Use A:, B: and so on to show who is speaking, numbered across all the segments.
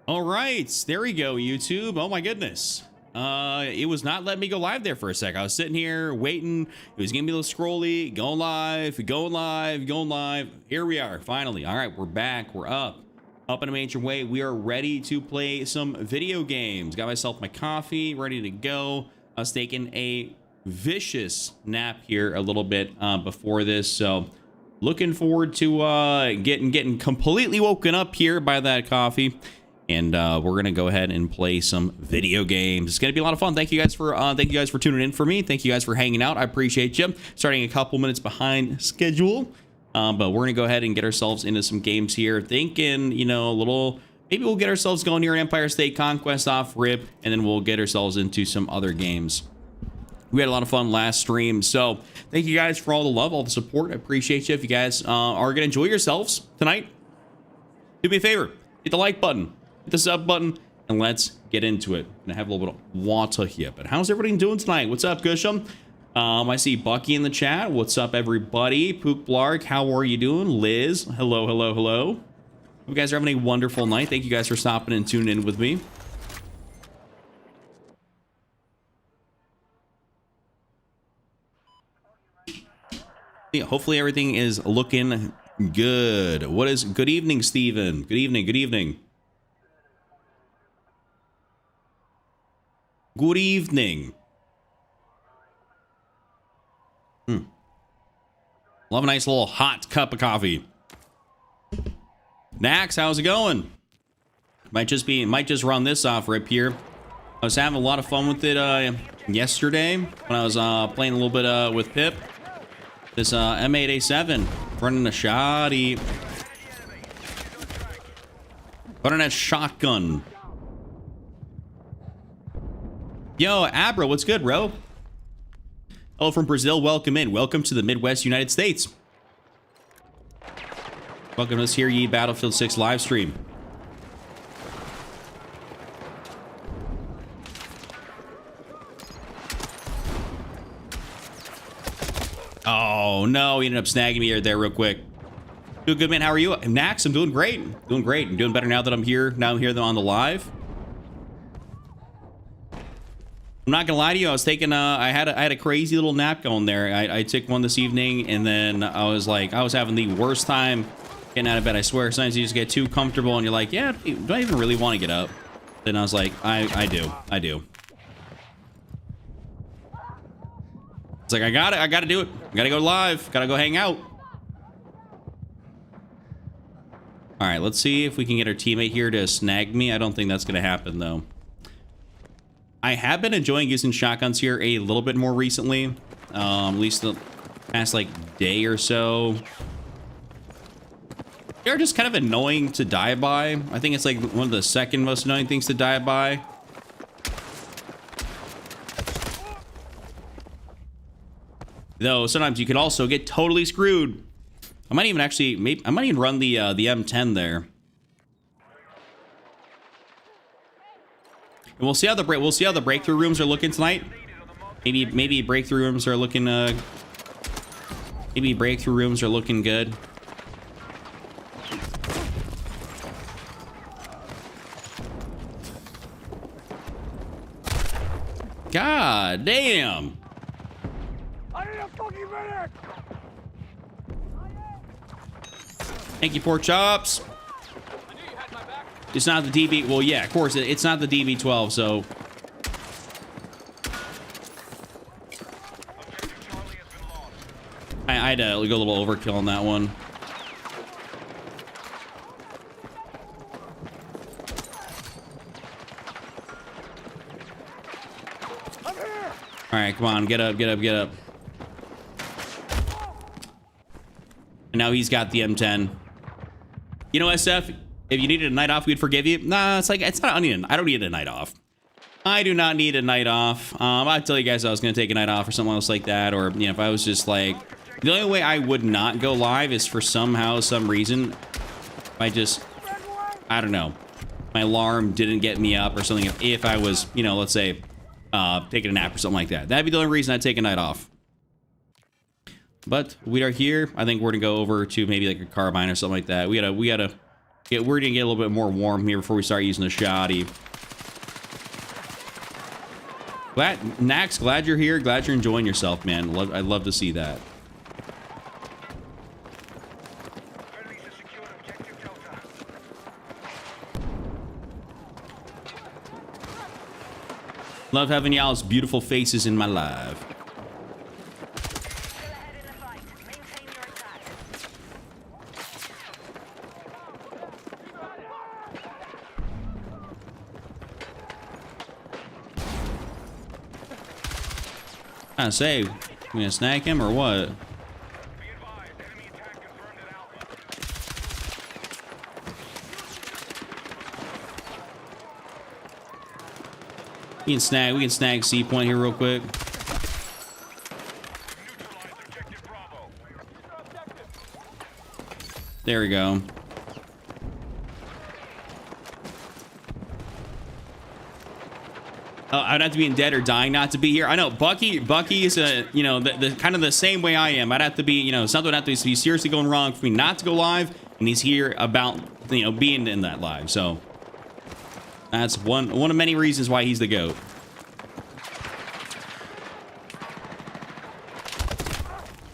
A: All right, there we go, YouTube. Oh my goodness. It was not letting me go live there for a sec. I was sitting here waiting. It was giving me a little scrolly. Going live, going live, going live. Here we are, finally. All right, we're back. We're up in a major way. We are ready to play some video games. Got myself my coffee, ready to go. I was taking a vicious nap here a little bit before this, so looking forward to getting completely woken up here by that coffee. And we're gonna go ahead and play some video games. It's gonna be a lot of fun. Thank you guys for tuning in for me. Thank you guys for hanging out. I appreciate you. Starting a couple minutes behind schedule, but we're gonna go ahead and get ourselves into some games here. Thinking, you know, maybe we'll get ourselves going here in Empire State Conquest off rip, and then we'll get ourselves into some other games. We had a lot of fun last stream, so thank you guys for all the love, all the support. I appreciate you. If you guys are gonna enjoy yourselves tonight, do me a favor, hit the like button. Hit the sub button, and let's get into it. And I have a little bit of water here, but how's everybody doing tonight? What's up, Gusham? I see Bucky in the chat. What's up, everybody? Pook Blark, how are you doing? Liz, hello, hello, hello. You guys are having a wonderful night. Thank you guys for stopping and tuning in with me. Yeah, hopefully everything is looking good. Good evening, Steven. Good evening, good evening. Good evening. Love a nice little hot cup of coffee. Nax, how's it going? Might just run this off rip here. I was having a lot of fun with it yesterday when I was playing a little bit with Pip. This M8A7 running a shoddy. Running a shotgun. Yo, Abra, what's good, bro? Hello from Brazil. Welcome in. Welcome to the Midwest United States. Welcome to this here Ye Battlefield 6 live stream. Oh, no. He ended up snagging me right there real quick. Doing good, man. How are you? Nax, I'm doing great. Doing great. I'm doing better now that I'm here. Now I'm here on the live. I'm not gonna lie to you. I was taking I had a crazy little nap going there. I took one this evening, and then I was having the worst time getting out of bed. I swear, sometimes you just get too comfortable, and you're like, yeah, do I even really want to get up? Then I was like, I do. It's like I gotta do it. I gotta go live. Gotta go hang out. All right, let's see if we can get our teammate here to snag me. I don't think that's gonna happen though. I have been enjoying using shotguns here a little bit more recently, at least the past like day or so. They're just kind of annoying to die by. I think it's like one of the second most annoying things to die by. Though sometimes you could also get totally screwed. I might even run the M10 there. And we'll see how the breakthrough rooms are looking tonight. Maybe breakthrough rooms are looking good. God damn.
B: I need a fucking medic.
A: Thank you, pork chops. It's not the DB. Well, yeah, of course, it's not the DB12, so. I had to go a little overkill on that one.
B: I'm here.
A: All right, come on, get up. And now he's got the M10. You know, SF, if you needed a night off, we'd forgive you. Nah, it's not. I don't need a night off. I do not need a night off. I'd tell you guys I was gonna take a night off or something else like that, or you know, if I was just like, the only way I would not go live is for some reason, I don't know, my alarm didn't get me up or something. If I was, you know, let's say, taking a nap or something like that, that'd be the only reason I'd take a night off. But we are here. I think we're gonna go over to maybe like a carbine or something like that. We gotta We're gonna get a little bit more warm here before we start using the shoddy. Nax, glad you're here. Glad you're enjoying yourself, man. I'd love to see that. Love having y'all's beautiful faces in my live. I say, we gonna snag him or what? We can snag C point here real quick. There we go. I'd have to be in dead or dying not to be here. I know Bucky is you know, the kind of the same way I am. I'd have to be, you know, something would have to be seriously going wrong for me not to go live, and he's here about, you know, being in that live. So that's one of many reasons why he's the GOAT.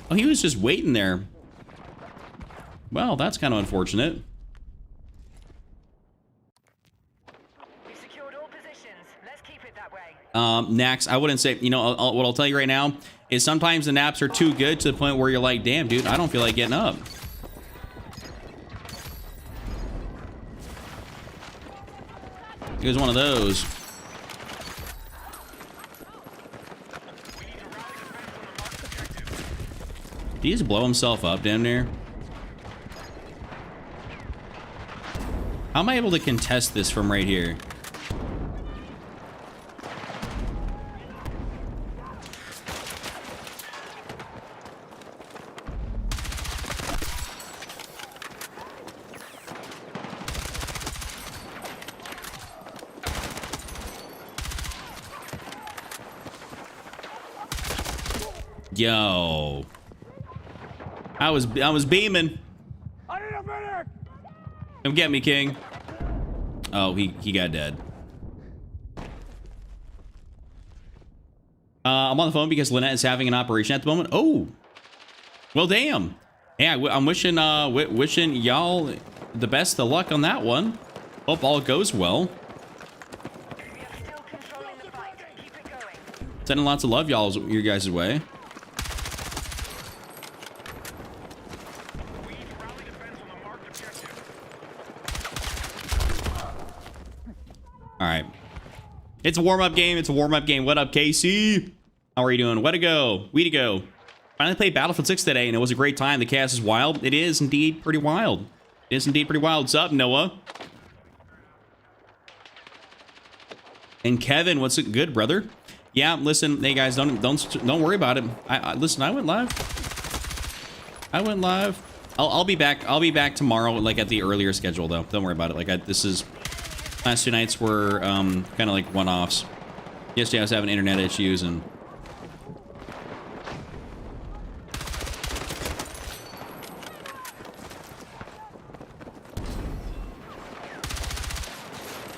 A: Oh, he was just waiting there. Well, that's kind of unfortunate. Nax, I wouldn't say, you know, what I'll tell you right now is sometimes the naps are too good to the point where you're like, damn, dude, I don't feel like getting up. It was one of those. Did he just blow himself up down there? How am I able to contest this from right here? Yo, I was beaming.
B: I need a medic.
A: Come get me, King. Oh, he got dead. I'm on the phone because Lynette is having an operation at the moment. Oh, well, damn. Yeah, I'm wishing wishing y'all the best of luck on that one. Hope all goes well. Sending lots of love your guys' way. All right. It's a warm-up game. It's a warm-up game. What up, Casey? How are you doing? Way to go. We to go. Finally played Battlefield 6 today, and it was a great time. The chaos is wild. It is indeed pretty wild. It is indeed pretty wild. What's up, Noah? And Kevin, what's it good, brother? Yeah, listen, hey guys, don't worry about it. Listen, I went live. I'll be back. I'll be back tomorrow, like at the earlier schedule, though. Don't worry about it. Like this is. Last two nights were kind of like one-offs. Yesterday I was having internet issues and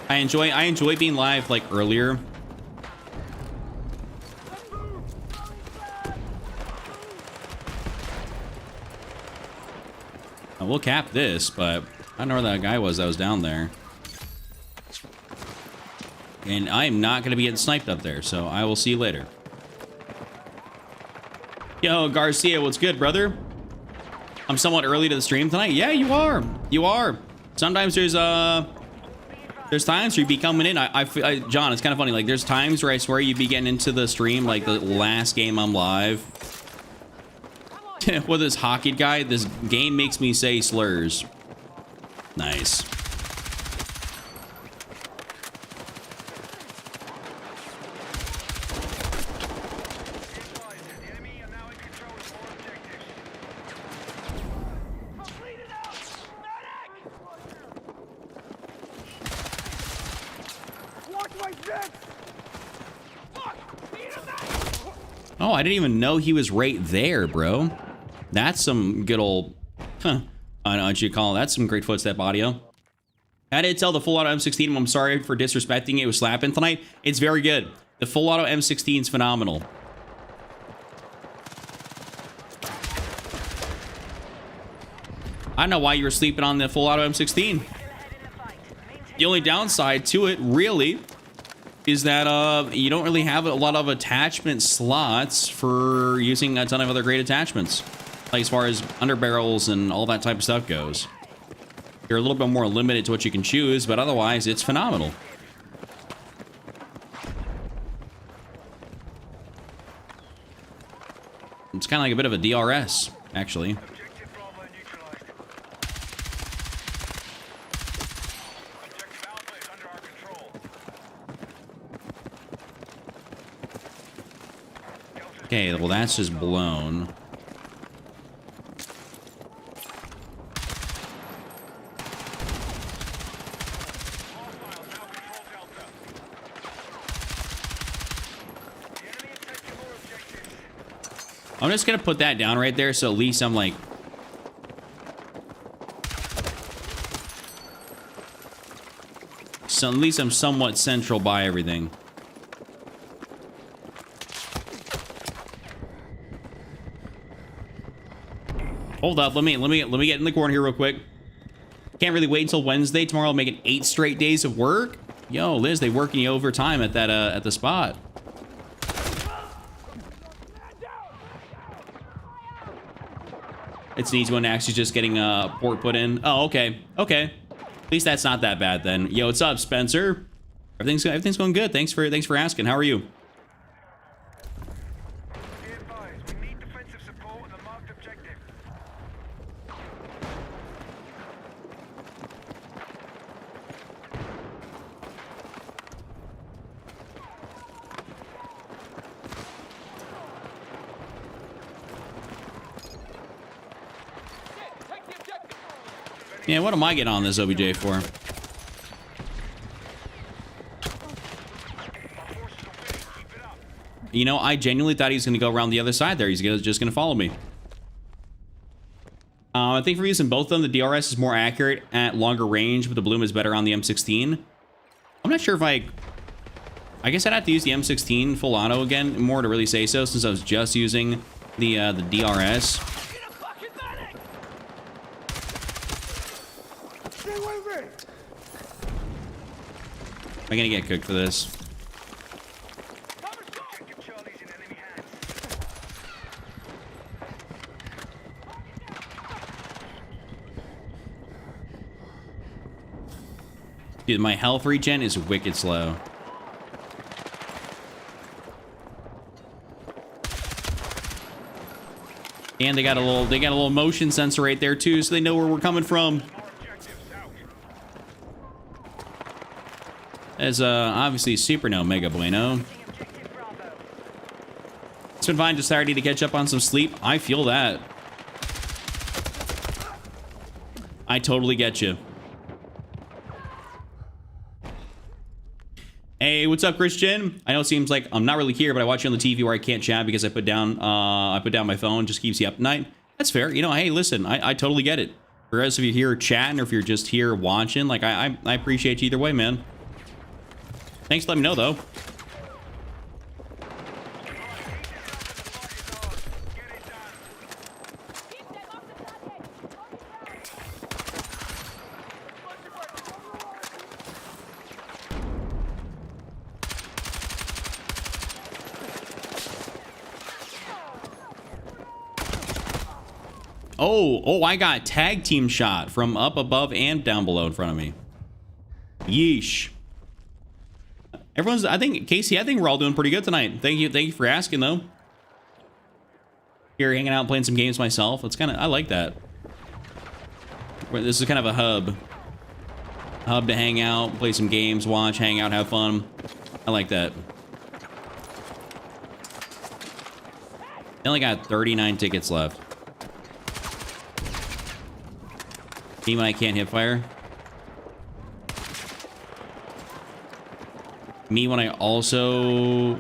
A: I enjoy being live like earlier. We'll cap this, but I don't know where that guy was that was down there. And I'm not going to be getting sniped up there, so I will see you later. Yo, Garcia, what's good, brother? I'm somewhat early to the stream tonight. Yeah, you are. You are. Sometimes there's times where you be coming in. John, it's kind of funny. Like, there's times where I swear you be getting into the stream, like the last game I'm live. With this hockey guy, this game makes me say slurs. Nice. Oh, I didn't even know he was right there, bro. That's some good old, huh? I don't know what you call it. That's some great footstep audio. I did tell the full auto M16, I'm sorry for disrespecting it with slapping tonight. It's very good. The full auto M16 is phenomenal. I don't know why you were sleeping on the full auto M16. The only downside to it, really, is that you don't really have a lot of attachment slots for using a ton of other great attachments. Like as far as underbarrels and all that type of stuff goes. You're a little bit more limited to what you can choose, but otherwise, it's phenomenal. It's kind of like a bit of a DRS, actually. Okay, well, that's just blown. I'm just gonna put that down right there, so at least I'm like... So at least I'm somewhat central by everything. Hold up, let me get in the corner here real quick. Can't really wait until Wednesday. Tomorrow I'll make it 8 straight days of work. Yo, Liz, they working you overtime at that at the spot. It's an easy one, actually just getting a port put in. Oh, okay. Okay. At least that's not that bad then. Yo, what's up, Spencer? Everything's going good. Thanks for asking. How are you? Yeah, what am I getting on this OBJ for? You know, I genuinely thought he was going to go around the other side there. He's just going to follow me. I think for using both of them, the DRS is more accurate at longer range, but the bloom is better on the M16. I'm not sure if I guess I'd have to use the M16 full auto again more to really say so, since I was just using the DRS. Am I gonna get cooked for this? Dude, my health regen is wicked slow. And they got a little motion sensor right there too, so they know where we're coming from. As obviously super no mega bueno. It's been fine, just tired, need to catch up on some sleep. I feel that. I totally get you. Hey, what's up, Christian? I know it seems like I'm not really here, but I watch you on the TV where I can't chat because I put down my phone, just keeps you up at night. That's fair. You know, hey, listen, I totally get it. Regardless if you're here chatting or if you're just here watching, like I appreciate you either way, man. Thanks for letting me know, though. Oh, I got tag team shot from up above and down below in front of me. Yeesh. Everyone's, I think, Casey, I think we're all doing pretty good tonight. Thank you for asking, though. Here, hanging out, playing some games myself. It's kind of, I like that. This is kind of a hub. A hub to hang out, play some games, watch, hang out, have fun. I like that. I only got 39 tickets left. Me when I can't hip fire. Me when I also...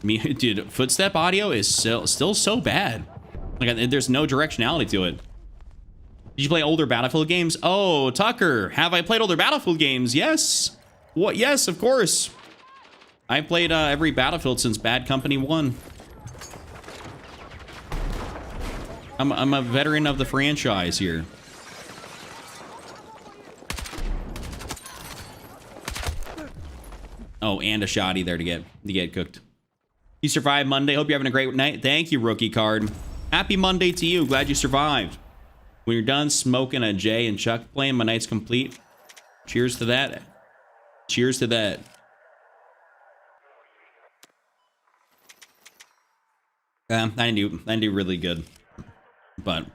A: Me, dude, footstep audio is still so bad. Like, there's no directionality to it. Did you play older Battlefield games? Oh, Tucker, have I played older Battlefield games? Yes. What? Yes, of course. I played every Battlefield since Bad Company 1. I'm a veteran of the franchise here. Oh, and a shotty there to get cooked. You survived Monday. Hope you're having a great night. Thank you, rookie card. Happy Monday to you. Glad you survived. When you're done smoking a Jay and Chuck playing, my night's complete. Cheers to that. Cheers to that. I didn't do really good. But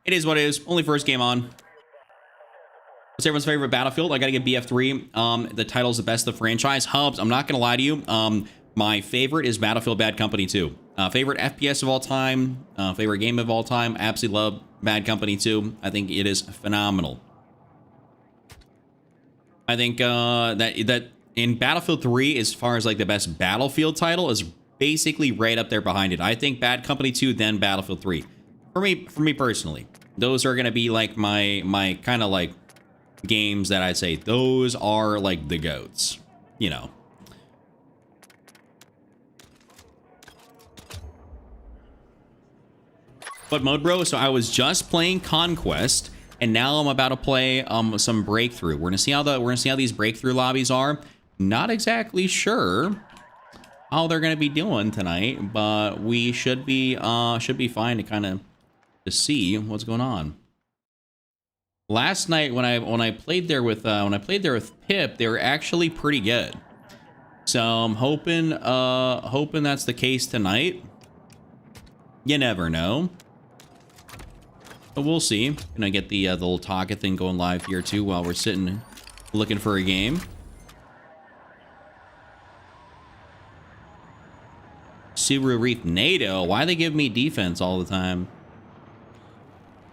A: it is what it is. Only first game on. What's everyone's favorite Battlefield? I gotta get BF3. The title's the best of the franchise. Hubs, I'm not gonna lie to you. My favorite is Battlefield Bad Company 2. Favorite FPS of all time. Favorite game of all time. Absolutely love Bad Company 2. I think it is phenomenal. I think that in Battlefield 3, as far as like the best Battlefield title, is basically right up there behind it. I think Bad Company 2, then Battlefield 3. For me personally, those are gonna be like my kind of like games that I'd say those are like the GOATs, you know. What mode, bro? So I was just playing Conquest, and now I'm about to play some Breakthrough. We're gonna see how these Breakthrough lobbies are. Not exactly sure how they're gonna be doing tonight, but we should be fine to kind of to see what's going on. Last night when I played there with Pip, they were actually pretty good. So I'm hoping that's the case tonight. You never know. But we'll see. Gonna get the little Taka thing going live here too while we're sitting looking for a game. Subaru Reef NATO. Why they give me defense all the time?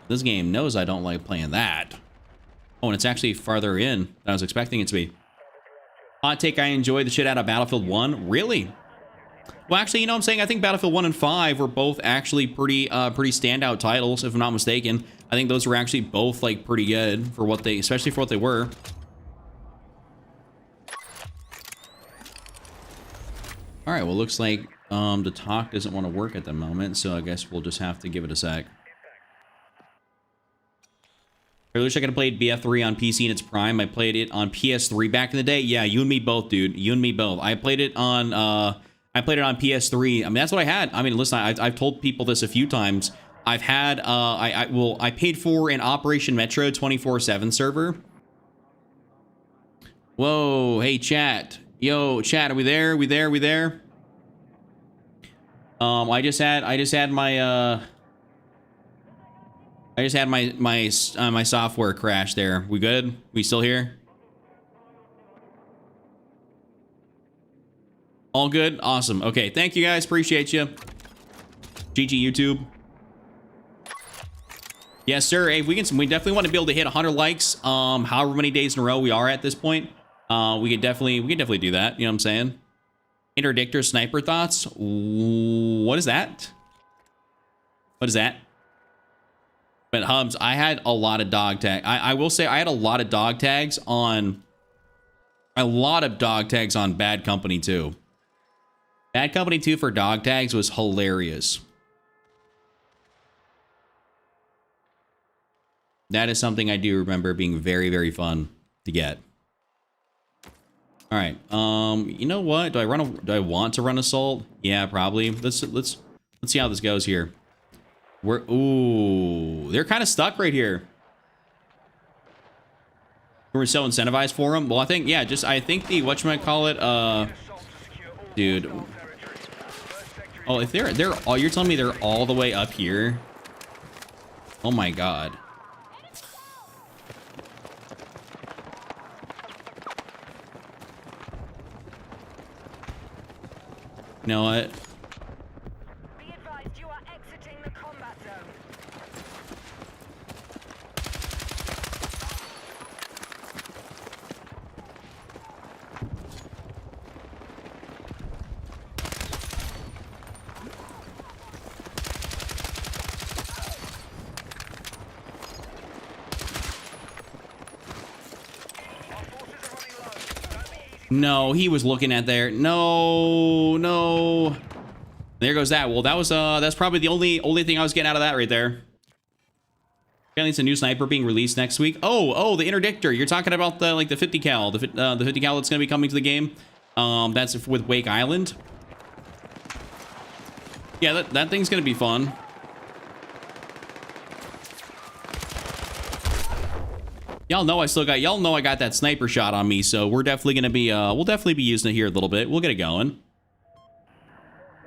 A: This game knows I don't like playing that. Oh, and it's actually farther in than I was expecting it to be. Hot take, I enjoyed the shit out of Battlefield 1. Really? Well, actually, you know what I'm saying? I think Battlefield 1 and 5 were both actually pretty standout titles, if I'm not mistaken. I think those were actually both like pretty good for what they, especially for what they were. All right, well, looks like the talk doesn't want to work at the moment, so I guess we'll just have to give it a sec. I wish I could have played BF3 on PC in its prime. I played it on PS3 back in the day. Yeah, you and me both, dude. You and me both. I played it on PS3. I mean, that's what I had. I mean, listen, I've told people this a few times. I've had I paid for an Operation Metro 24/7 server. Whoa, hey chat. Yo, chat, are we there? We there? I just had my software crash there. We good? We still here? All good? Awesome. Okay, thank you guys. Appreciate you. GG YouTube. Yes, sir. Hey, we definitely want to be able to hit 100 likes. However many days in a row we are at this point. We could definitely do that. You know what I'm saying? Interdictor sniper thoughts. What is that? What is that? But Hubs, I had a lot of dog tag. I will say I had a lot of dog tags on Bad Company 2. Bad Company 2 for dog tags was hilarious. That is something I do remember being very, very fun to get. All right. You know what? Do I want to run assault? Yeah, probably. Let's see how this goes here. Ooh, they're kind of stuck right here. We're so incentivized for them. Well, I think, yeah, I think the, whatchamacallit, dude. Oh, if you're telling me they're all the way up here? Oh my God. You know what?
C: Be advised, you are exiting the combat zone.
A: No, he was looking at there. No, no. There goes that. Well, that was that's probably the only thing I was getting out of that right there. Apparently it's a new sniper being released next week. Oh, the interdictor. You're talking about the 50 cal, the 50 cal that's going to be coming to the game. That's with Wake Island. Yeah, that thing's going to be fun. Y'all know I got that sniper shot on me, so we're definitely going to be we'll definitely be using it here a little bit. We'll get it going.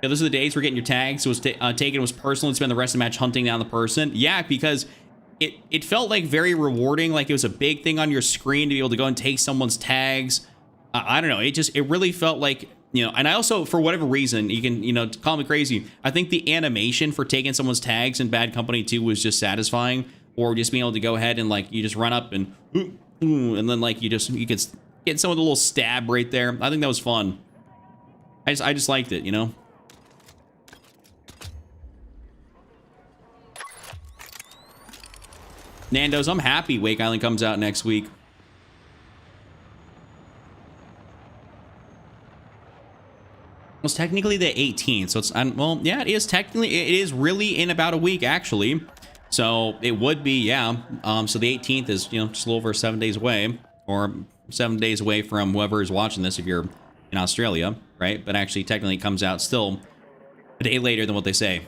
A: Yeah, those are the days we're getting your tags. So it was taken was personal and spend the rest of the match hunting down the person. Yeah, because it felt like very rewarding, like it was a big thing on your screen to be able to go and take someone's tags. I don't know, it really felt like, you know, and I also, for whatever reason, you can, you know, call me crazy, I think the animation for taking someone's tags in Bad Company 2 was just satisfying, or just being able to go ahead and like, you just run up and then like you could get someone with a little stab right there. I think that was fun. I just liked it, you know? Nando's, I'm happy Wake Island comes out next week. It's technically the 18th, so it's, well, yeah, it is technically, it is really in about a week, actually. So it would be, yeah. So the 18th is, you know, just a little over 7 days away, or 7 days away from whoever is watching this if you're in Australia, right? But actually, technically, it comes out still a day later than what they say.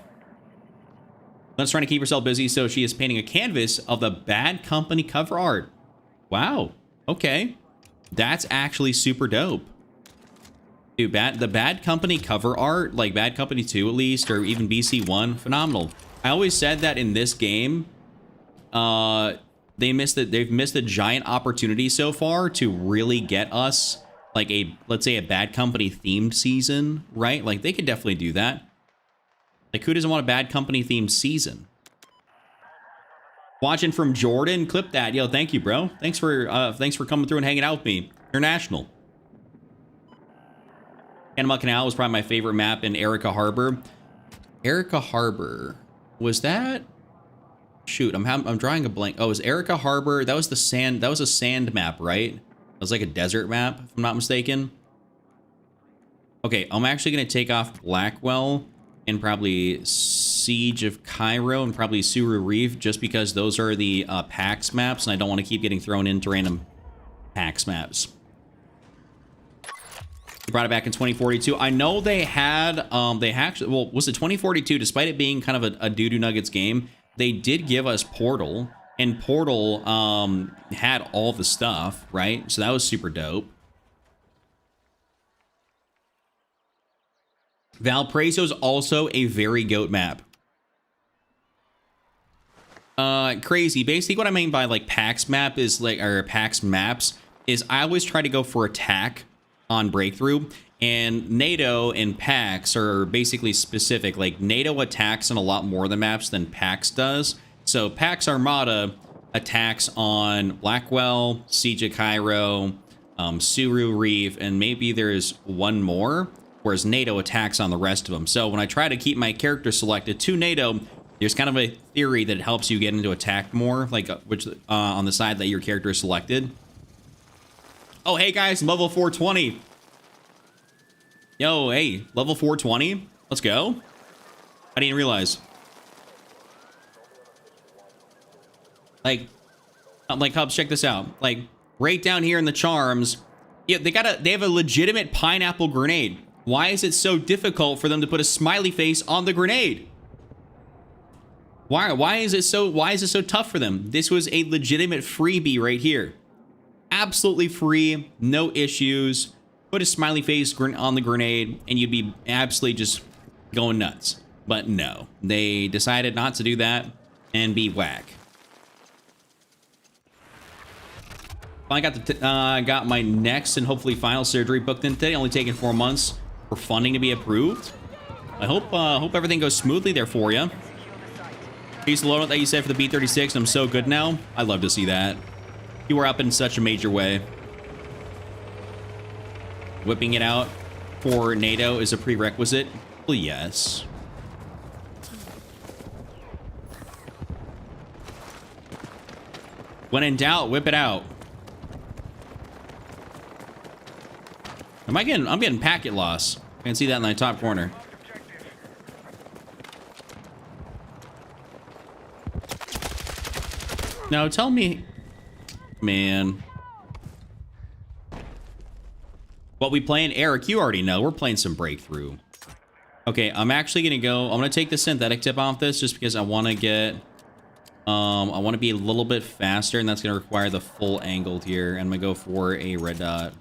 A: Let's try to keep herself busy, so she is painting a canvas of the Bad Company cover art. Wow. Okay. That's actually super dope. Dude, the Bad Company cover art, like Bad Company 2 at least, or even BC1, phenomenal. I always said that in this game, they've missed a giant opportunity so far to really get us like let's say a Bad Company themed season, right? Like they could definitely do that. Like, who doesn't want a Bad Company themed season? Watching from Jordan, clip that. Yo, thank you, bro. Thanks for coming through and hanging out with me. International. Panama Canal was probably my favorite map in Erica Harbor. Erica Harbor, was that? Shoot, I'm drawing a blank. Oh, it was Erica Harbor. That was the sand. That was a sand map, right? It was like a desert map, if I'm not mistaken. Okay, I'm actually gonna take off Blackwell and probably Siege of Cairo and probably Suru Reef, just because those are the PAX maps, and I don't want to keep getting thrown into random PAX maps. They brought it back in 2042. I know they had, well, was it 2042? Despite it being kind of a doo-doo Nuggets game, they did give us Portal, and Portal had all the stuff, right? So that was super dope. Valparaiso is also a very GOAT map. Crazy. Basically, what I mean by like PAX map is like, or PAX maps is I always try to go for attack on breakthrough, and NATO and PAX are basically specific. Like NATO attacks on a lot more of the maps than PAX does. So PAX Armada attacks on Blackwell, Siege of Cairo, Suru Reef, and maybe there's one more, whereas NATO attacks on the rest of them. So when I try to keep my character selected to NATO, there's kind of a theory that it helps you get into attack more, like which on the side that your character is selected. Oh, hey guys, level 420. Yo, hey, level 420. Let's go. I didn't realize. Like Hubs, check this out. Like right down here in the charms, yeah, they have a legitimate pineapple grenade. Why is it so difficult for them to put a smiley face on the grenade? Why is it so tough for them? This was a legitimate freebie right here. Absolutely free, no issues. Put a smiley face on the grenade and you'd be absolutely just going nuts. But no, they decided not to do that and be whack. I got my next and hopefully final surgery booked in today. Only taking 4 months for funding to be approved. I hope everything goes smoothly there for you. Piece of loadout that you said for the B-36, and I'm so good now. I'd love to see that. You were up in such a major way. Whipping it out for NATO is a prerequisite. Well, yes. When in doubt, whip it out. I'm getting packet loss. I can see that in the top corner. Now tell me, man. What we playing? Eric, you already know. We're playing some Breakthrough. Okay, I'm actually gonna go. I'm gonna take the synthetic tip off this just because I want to get. I want to be a little bit faster, and that's gonna require the full angled here. And I'm gonna go for a red dot.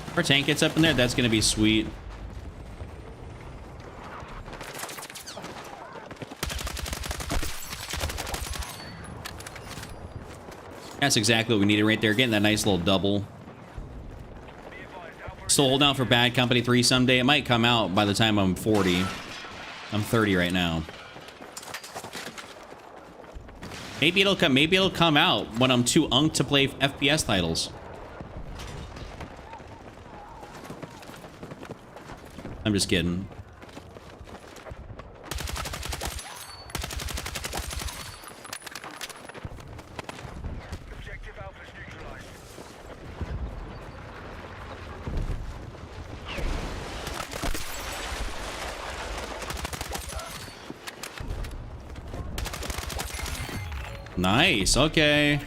A: If our tank gets up in there, that's gonna be sweet. That's exactly what we needed right there. Getting that nice little double. Still holding out for Bad Company 3 someday. It might come out by the time I'm 40. I'm 30 right now. Maybe it'll come out when I'm too unked to play FPS titles. I'm just kidding. Nice, okay.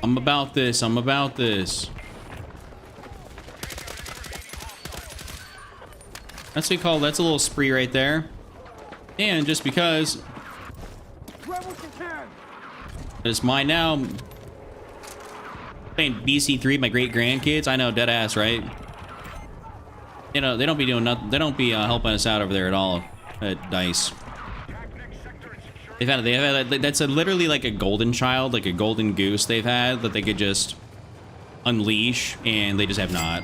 A: I'm about this, I'm about this. That's what we call, that's a little spree right there. And just because it's mine now. Playing BC3, my great grandkids. I know, dead ass, right? You know, they don't be doing nothing. They don't be helping us out over there at all at DICE. They've had that's literally like a golden child, like a golden goose they've had that they could just unleash, and they just have not.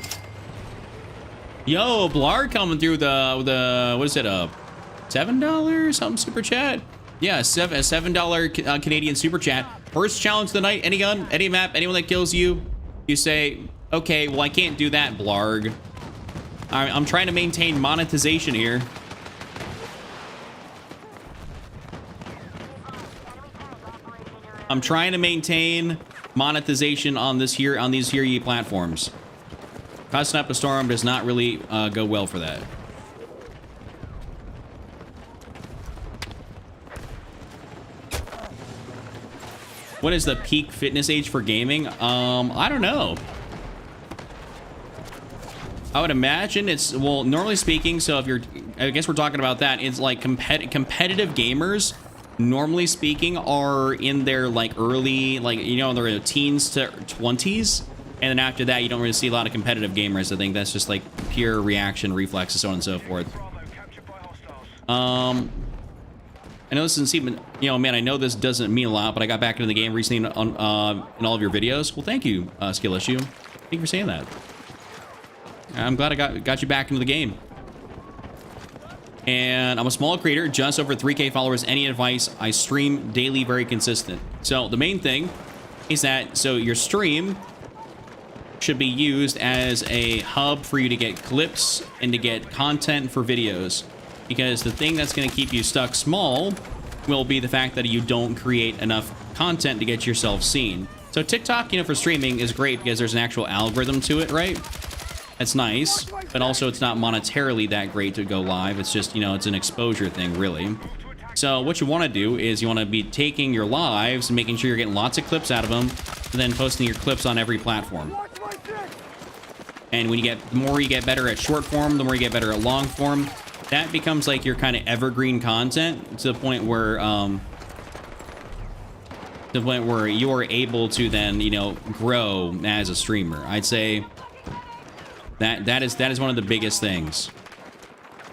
A: Yo, Blar coming through the what is it, $7 something super chat? Yeah, a $7 Canadian super chat. First challenge of the night, any gun, any map, anyone that kills you, you say, okay, well I can't do that, Blarg. I'm trying to maintain monetization here. I'm trying to maintain monetization on these here platforms. Cussing up a storm does not really go well for that. What is the peak fitness age for gaming? I don't know. I would imagine it's, well, normally speaking, so if you're, I guess we're talking about that, it's like competitive gamers, normally speaking, are in their like early, like, you know, their teens to 20s. And then after that, you don't really see a lot of competitive gamers. I think that's just like pure reaction, reflexes, so on and so forth. I know this doesn't seem, you know, man, I know this doesn't mean a lot, but I got back into the game recently in all of your videos. Well, thank you, Skill Issue. Thank you for saying that. I'm glad I got you back into the game. And I'm a small creator, just over 3K followers. Any advice? I stream daily, very consistent. So the main thing is that, so your stream should be used as a hub for you to get clips and to get content for videos. Because the thing that's going to keep you stuck small will be the fact that you don't create enough content to get yourself seen. So TikTok, you know, for streaming is great because there's an actual algorithm to it, right? That's nice, but also it's not monetarily that great to go live. It's just, you know, it's an exposure thing, really. So what you want to do is you want to be taking your lives and making sure you're getting lots of clips out of them, and then posting your clips on every platform. And when you get, the more you get better at short form, the more you get better at long form, that becomes like your kind of evergreen content to the point where you are able to then, you know, grow as a streamer. I'd say that is one of the biggest things.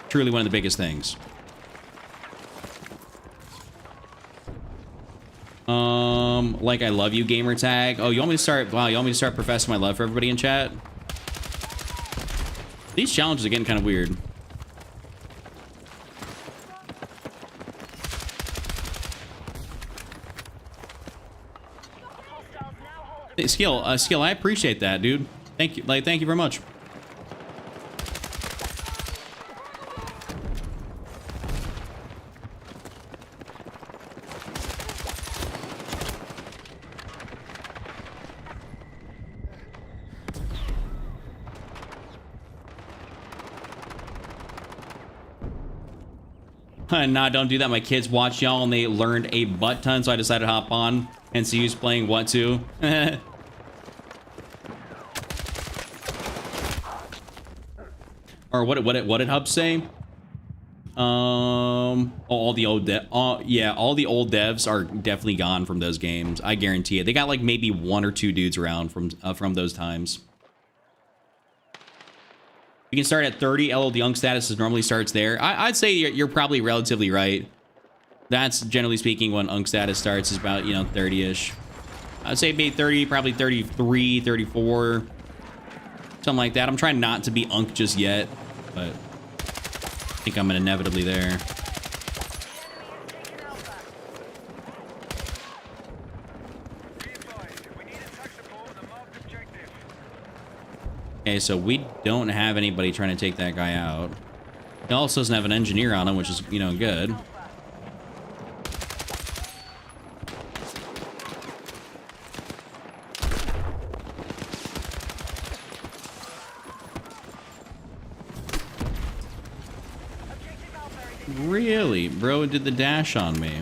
A: Truly one of the biggest things. Like I love you gamer tag. Oh, you want me to start, wow, you want me to start professing my love for everybody in chat? These challenges are getting kind of weird. Hey, Skill, I appreciate that, dude. Thank you, like, thank you very much. Nah, don't do that. My kids watch y'all and they learned a butt ton, so I decided to hop on and see who's playing what too. Or what did Hub say? All the old yeah, all the old devs are definitely gone from those games. I guarantee it. They got like maybe 1 or 2 dudes around from those times. You can start at 30. LL, the young status normally starts there. I'd say you're probably relatively right. That's generally speaking when Unk status starts, is about, you know, 30-ish. I'd say maybe 30, probably 33, 34. Something like that. I'm trying not to be Unk just yet, but I think I'm inevitably there. Okay, so we don't have anybody trying to take that guy out. He also doesn't have an engineer on him, which is, you know, good. Really? Bro did the dash on me.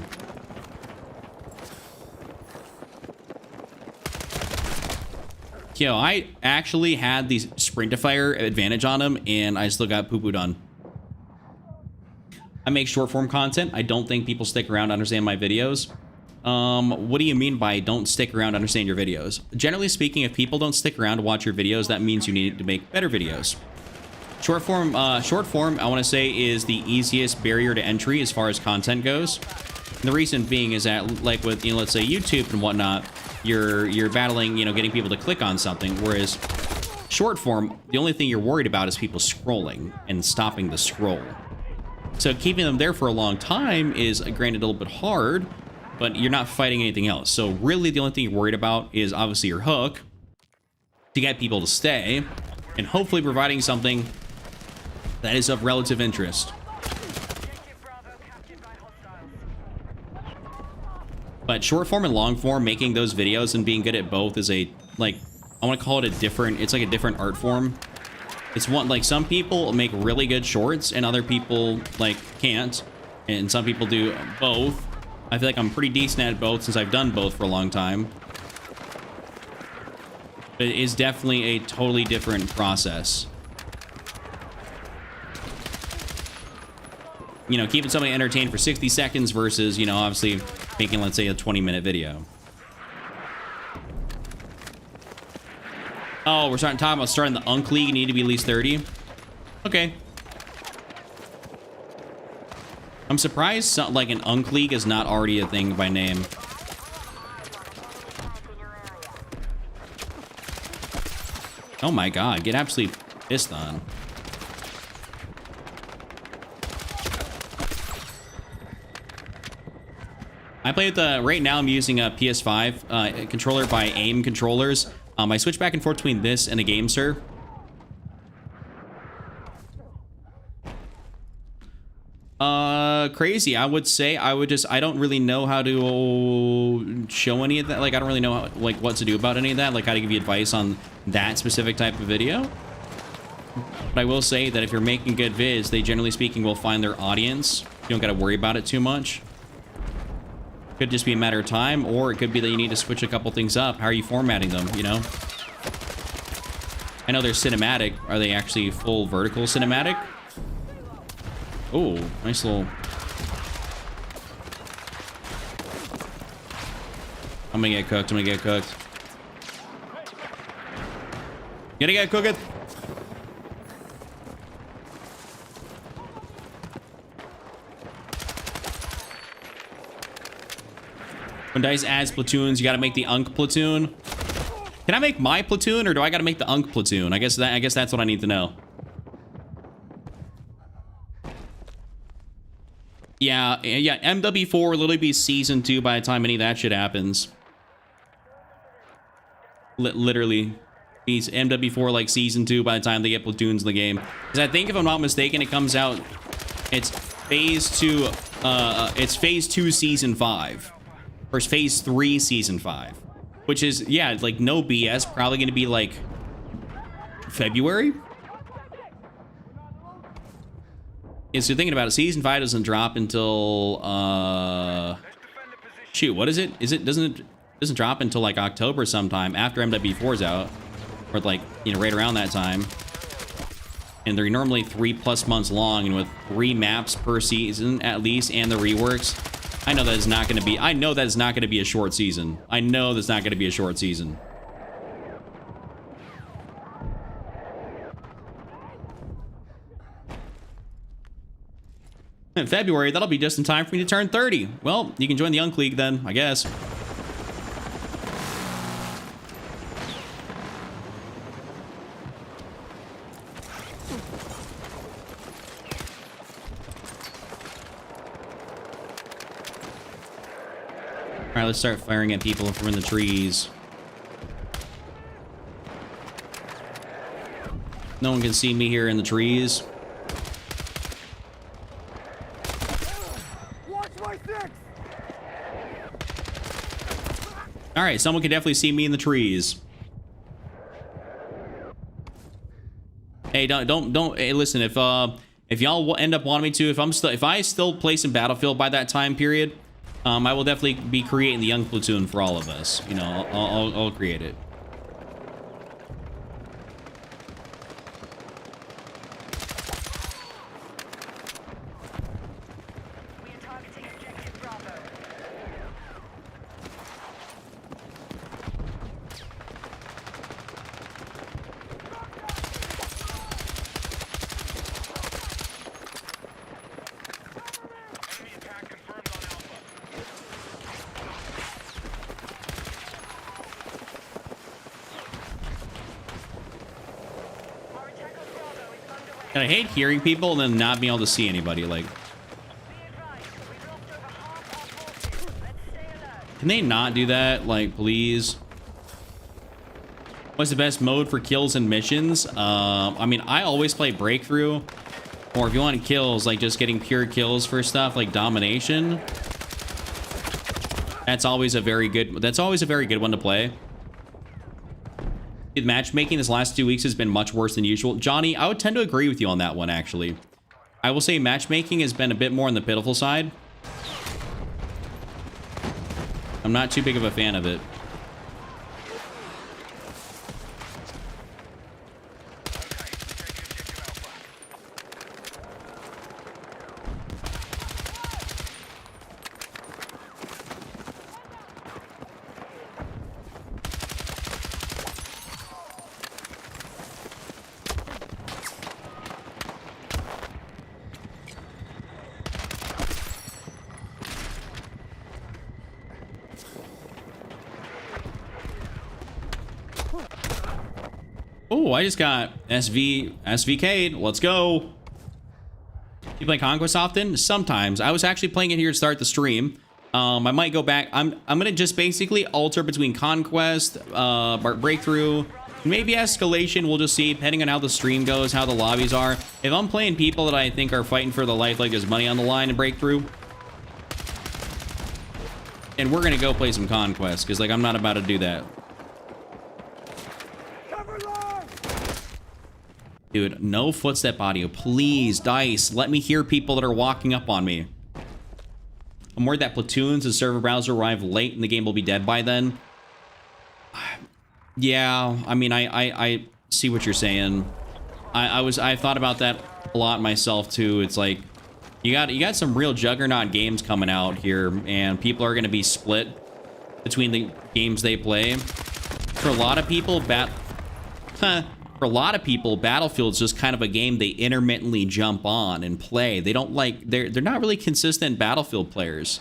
A: Yo, I actually had the Sprintifier advantage on him, and I still got poo-pooed on. I make short form content. I don't think people stick around to understand my videos. What do you mean by don't stick around to understand your videos? Generally speaking, if people don't stick around to watch your videos, that means you need to make better videos. Short form, I want to say, is the easiest barrier to entry as far as content goes. And the reason being is that, like with, you know, let's say YouTube and whatnot, you're battling, you know, getting people to click on something, whereas short form, the only thing you're worried about is people scrolling and stopping the scroll. So keeping them there for a long time is, granted, a little bit hard, but you're not fighting anything else. So really the only thing you're worried about is obviously your hook to get people to stay, and hopefully providing something that is of relative interest. But short form and long form, making those videos and being good at both is a, like, I want to call it a different, it's like a different art form. It's one, like, some people make really good shorts and other people, like, can't. And some people do both. I feel like I'm pretty decent at both since I've done both for a long time. But it is definitely a totally different process. You know, keeping somebody entertained for 60 seconds versus, you know, obviously making, let's say, a 20-minute video. Oh, we're talking about starting the Unk League. You need to be at least 30. Okay. I'm surprised, like, an Unk League is not already a thing by name. Oh my god, get absolutely pissed on. I play with the, right now I'm using a PS5 controller by AIM controllers. I switch back and forth between this and a game, sir. Crazy. I would say I don't really know how to show any of that. Like, I don't really know how, like, what to do about any of that. Like, how to give you advice on that specific type of video. But I will say that if you're making good vids, they generally speaking will find their audience. You don't got to worry about it too much. Could just be a matter of time, or it could be that you need to switch a couple things up. How are you formatting them, you know? I know they're cinematic. Are they actually full vertical cinematic? Oh, nice little... I'm gonna get cooked. I'm gonna get cooked. Gonna get cooked. When DICE adds platoons, you gotta make the Unk platoon. Can I make my platoon, or do I gotta make the Unk platoon? I guess that's what I need to know. Yeah, MW4 will literally be season 2 by the time any of that shit happens. Literally, he's MW4 like season 2 by the time they get platoons in the game. Because I think, if I'm not mistaken, it comes out. It's phase 2. It's phase 2 season 5. Or phase 3 season 5, which is, yeah, like, no BS, probably gonna be like February. Yeah, so thinking about it, season 5 doesn't drop until shoot, what is it? Doesn't drop until like October sometime after MW4's out, or like, you know, right around that time. And they're normally 3+ months long, and with 3 maps per season at least, and the reworks, I know that is not going to be. I know that is not going to be a short season. I know that's not going to be a short season. In February, that'll be just in time for me to turn 30. Well, you can join the Young League then, I guess. All right, let's start firing at people from in the trees. No one can see me here in the trees.
B: Watch my six!
A: All right, someone can definitely see me in the trees. Hey, don't. Hey, listen, if y'all end up wanting me to, if I still play some Battlefield by that time period, I will definitely be creating the Young Platoon for all of us. You know, I'll create it.
C: We are targeting objective Bravo.
B: Enemy attack confirmed on Alpha.
C: Our attack on Bravo is underway.
A: And I hate hearing people and then not being able to see anybody. Like,
C: Be advised, we've lost over half our forces. Let's stay alert.
A: can they not do that? Like, please. What's the best mode for kills and missions? I mean, I always play Breakthrough. Or if you want kills, like just getting pure kills for stuff like Domination. That's always a very good one to play. The matchmaking this last 2 weeks has been much worse than usual. Johnny, I would tend to agree with you on that one, actually. I will say matchmaking has been a bit more on the pitiful side. I'm not too big of a fan of it. Oh, I just got SVK'd. Let's go. You play Conquest often? Sometimes. I was actually playing it here to start the stream. I might go back. I'm gonna just basically alter between Conquest, Breakthrough, maybe Escalation. We'll just see, depending on how the stream goes, how the lobbies are. If I'm playing people that I think are fighting for the life, like there's money on the line in Breakthrough, and we're gonna go play some Conquest, because like I'm not about to do that.
B: Cover line!
A: Dude, no footstep audio. Please, DICE, let me hear people that are walking up on me. I'm worried that platoons and server browser arrive late and the game will be dead by then. Yeah, I mean, I see what you're saying. I thought about that a lot myself too. It's like you got some real juggernaut games coming out here, and people are going to be split between the games they play. For a lot of people, Battlefield's just kind of a game they intermittently jump on and play. They don't like, they're not really consistent Battlefield players,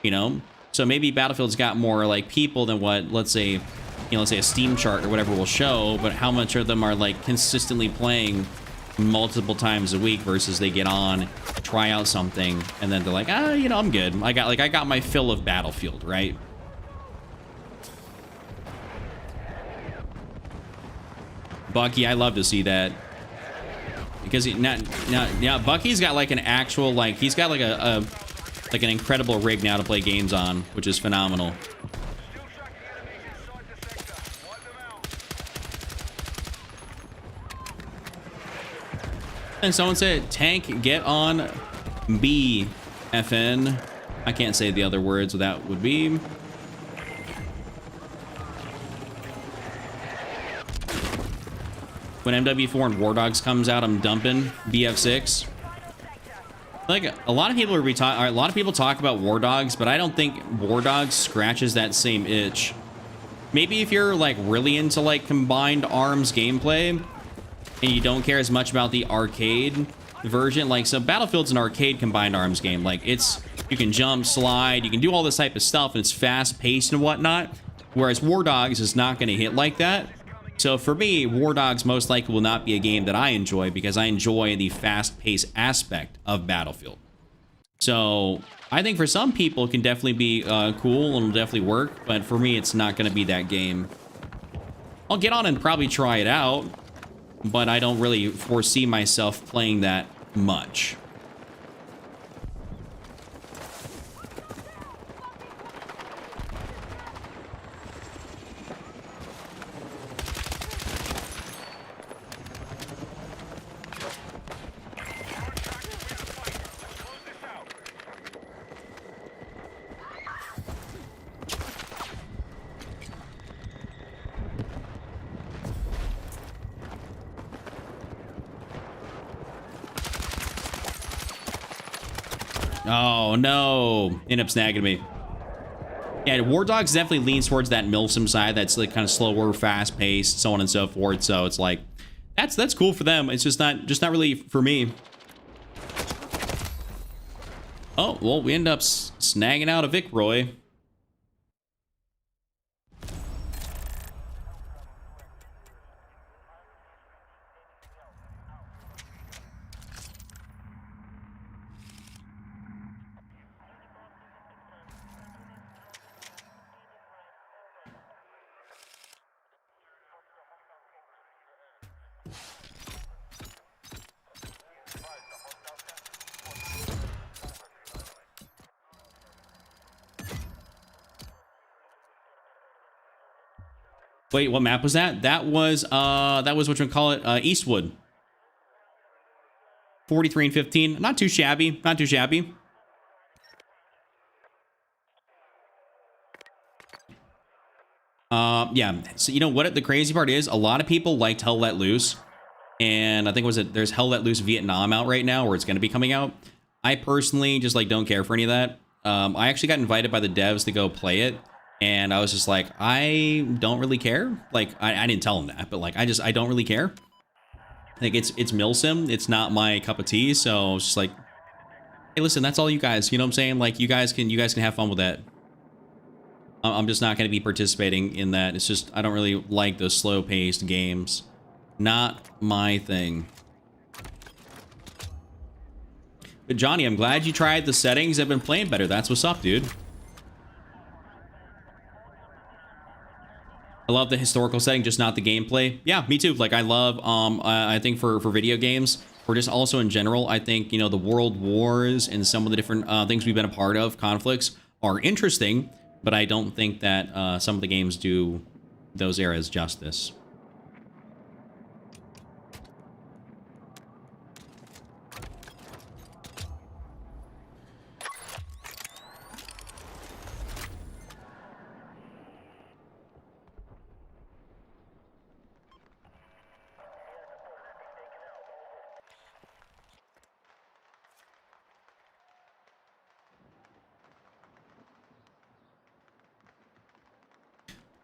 A: you know? So maybe Battlefield's got more like people than what, let's say, you know, let's say a Steam chart or whatever will show, but how much of them are like consistently playing multiple times a week versus they get on, try out something, and then they're like, ah, you know, I'm good. I got my fill of Battlefield, right? Bucky, I love to see that, because now Bucky's got like an actual, like, he's got like like an incredible rig now to play games on, which is phenomenal.
B: Still tracking enemies inside the sector. Wipe them out.
A: And someone said, tank, get on B, FN. I can't say the other words, so that would be. When MW4 and War Dogs comes out, I'm dumping BF6. Like a lot of people talk about War Dogs, but I don't think War Dogs scratches that same itch. Maybe if you're like really into like combined arms gameplay and you don't care as much about the arcade version, like so Battlefield's an arcade combined arms game. Like it's, you can jump, slide, you can do all this type of stuff, and it's fast paced and whatnot. Whereas War Dogs is not going to hit like that. So for me, War Dogs most likely will not be a game that I enjoy because I enjoy the fast-paced aspect of Battlefield. So I think for some people it can definitely be cool and it'll definitely work, but for me it's not going to be that game. I'll get on and probably try it out, but I don't really foresee myself playing that much. Oh no, end up snagging me. Yeah, War Dogs definitely leans towards that Milsim side that's like kind of slower, fast paced, so on and so forth. So it's like that's cool for them. It's just not really for me. Oh well, we end up snagging out a Vic Roy. Wait, what map was that? That was what you call it, Eastwood. 43 and 15. Not too shabby. Not too shabby. Yeah. So you know what the crazy part is? A lot of people liked Hell Let Loose. And I think there's Hell Let Loose Vietnam out right now, or it's gonna be coming out. I personally just like don't care for any of that. I actually got invited by the devs to go play it. And I was just like, I don't really care. Like, I didn't tell them that, but like, I don't really care. Like, it's Milsim. It's not my cup of tea. So it's just like, hey, listen, that's all you guys. You know what I'm saying? Like, you guys can have fun with that. I'm just not going to be participating in that. It's just, I don't really like those slow-paced games. Not my thing. But Johnny, I'm glad you tried the settings. I've been playing better. That's what's up, dude. I love the historical setting, just not the gameplay. Yeah, me too. Like I love, I think for video games, or just also in general, I think, you know, the world wars and some of the different things we've been a part of, conflicts, are interesting, but I don't think that some of the games do those eras justice.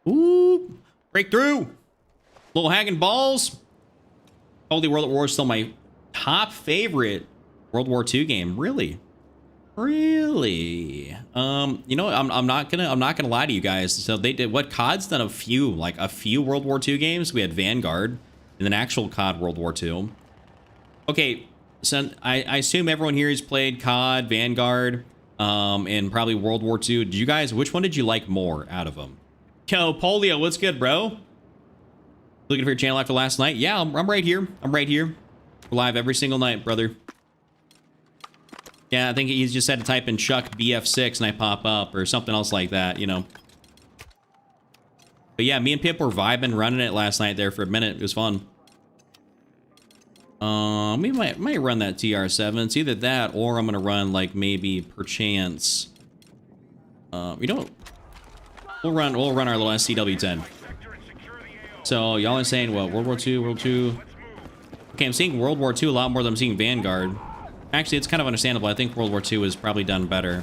A: Ooh, breakthrough. Little hanging balls. Holy World at War is still my top favorite World War II game. Really? Really? You know, I'm not gonna lie to you guys. So they did what COD's done a few World War II games. We had Vanguard and then actual COD World War II. Okay, so I assume everyone here has played COD, Vanguard, and probably World War II. Did you guys, which one did you like more out of them? Yo, Polio, what's good, bro? Looking for your channel after last night? Yeah, I'm right here. I'm right here. We're live every single night, brother. Yeah, I think he just had to type in Chuck BF6 and I pop up or something else like that, you know. But yeah, me and Pip were vibing, running it last night there for a minute. It was fun. We might run that TR7. It's either that or I'm gonna run like maybe perchance. We don't. We'll run our little SCW-10. So y'all are saying what? World War II, World War II. Okay, I'm seeing World War II a lot more than I'm seeing Vanguard. Actually, it's kind of understandable. I think World War II is probably done better.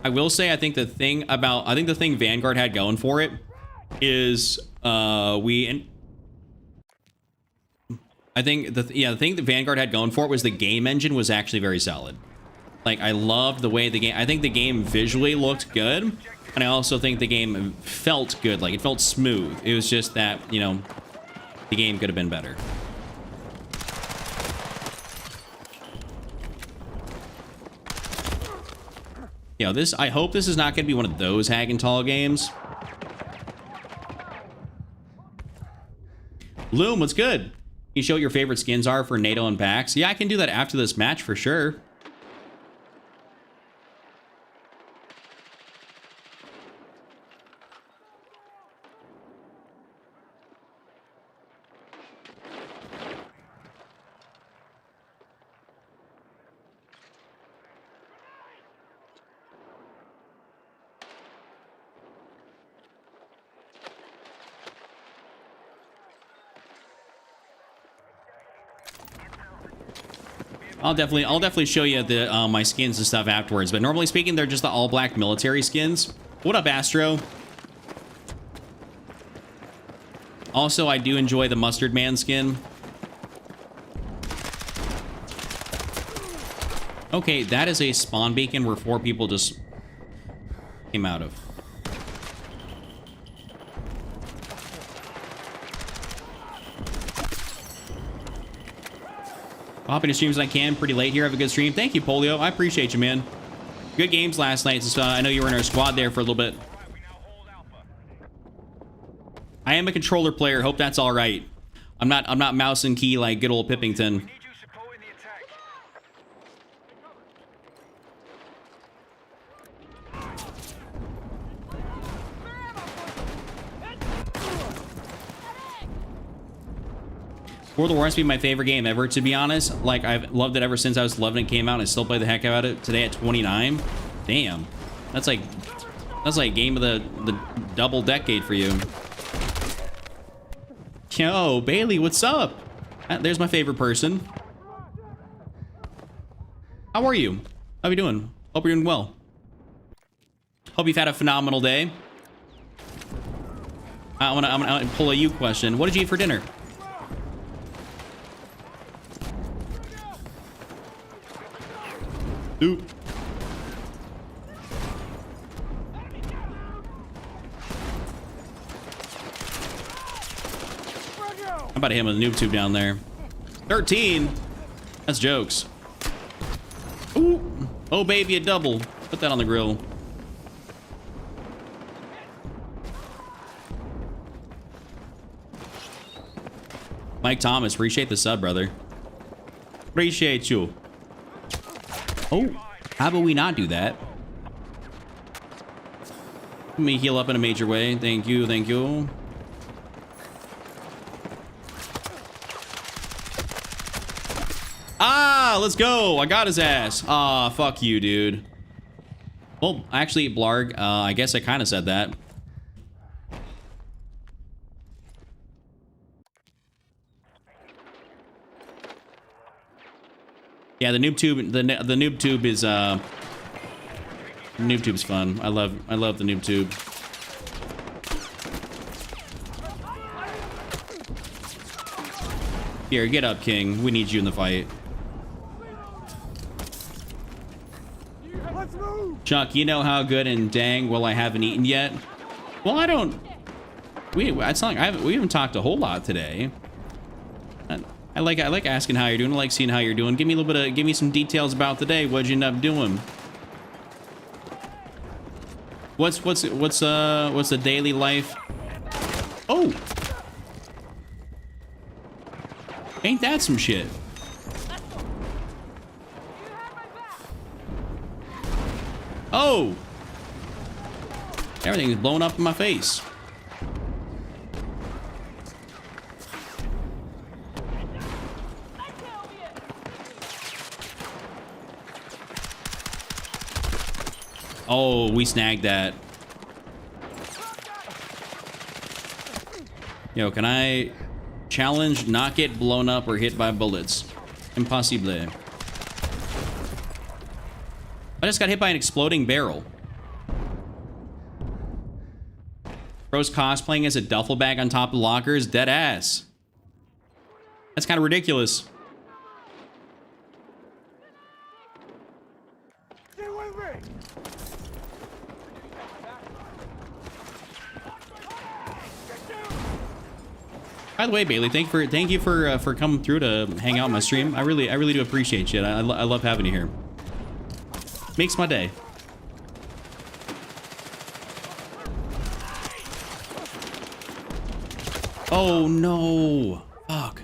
A: I will say, I think the thing Vanguard had going for it is I think the thing that Vanguard had going for it was the game engine was actually very solid. Like, I loved the way the game, I think the game visually looked good, and I also think the game felt good. Like, it felt smooth. It was just that, you know, the game could have been better. You know, I hope this is not going to be one of those Hagenthal games. Loom, what's good? Can you show what your favorite skins are for NATO and PAX? Yeah, I can do that after this match for sure. I'll definitely show you the my skins and stuff afterwards. But normally speaking, they're just the all black military skins. What up, Astro? Also, I do enjoy the Mustard Man skin. Okay, that is a spawn beacon where 4 people just came out of. Hopping to streams when I can. Pretty late here. Have a good stream. Thank you, Polio. I appreciate you, man. Good games last night. So, I know you were in our squad there for a little bit. I am a controller player. Hope that's all right. I'm not mouse and key like good old Pippington. World of War has been my favorite game ever, to be honest. Like, I've loved it ever since I was 11 and it came out, and I still play the heck out of it today at 29. Damn. That's like game of the double decade for you. Yo, Bailey, what's up? There's my favorite person. How are you? How are you doing? Hope you're doing well. Hope you've had a phenomenal day. I'm gonna pull a you question. What did you eat for dinner? Dude. How about him with a noob tube down there? 13? That's jokes. Ooh. Oh, baby, a double. Put that on the grill. Mike Thomas, appreciate the sub, brother. Appreciate you. Oh, how about we not do that? Let me heal up in a major way. Thank you, thank you. Ah, let's go. I got his ass. Ah, fuck you, dude. Well, actually, Blarg, I guess I kind of said that. Yeah, the noob tube, the noob tube is noob tube's fun. I love the noob tube. Here, get up, King. We need you in the fight. Chuck, you know how good and dang well I haven't eaten yet? Well, I don't. It's not like we haven't talked a whole lot today. I like asking how you're doing. I like seeing how you're doing. Give me a little bit of, give me some details about the day. What'd you end up doing? What's the daily life? Oh, ain't that some shit? Oh, everything's blowing up in my face. Oh, we snagged that. Yo, can I challenge not get blown up or hit by bullets? Impossible. I just got hit by an exploding barrel. Bro's cosplaying as a duffel bag on top of lockers. Dead ass. That's kind of ridiculous.
B: Stay with me.
A: By the way, Bailey, thank you for coming through to hang out on my stream. I really do appreciate you. I love having you here. Makes my day. Oh no! Fuck.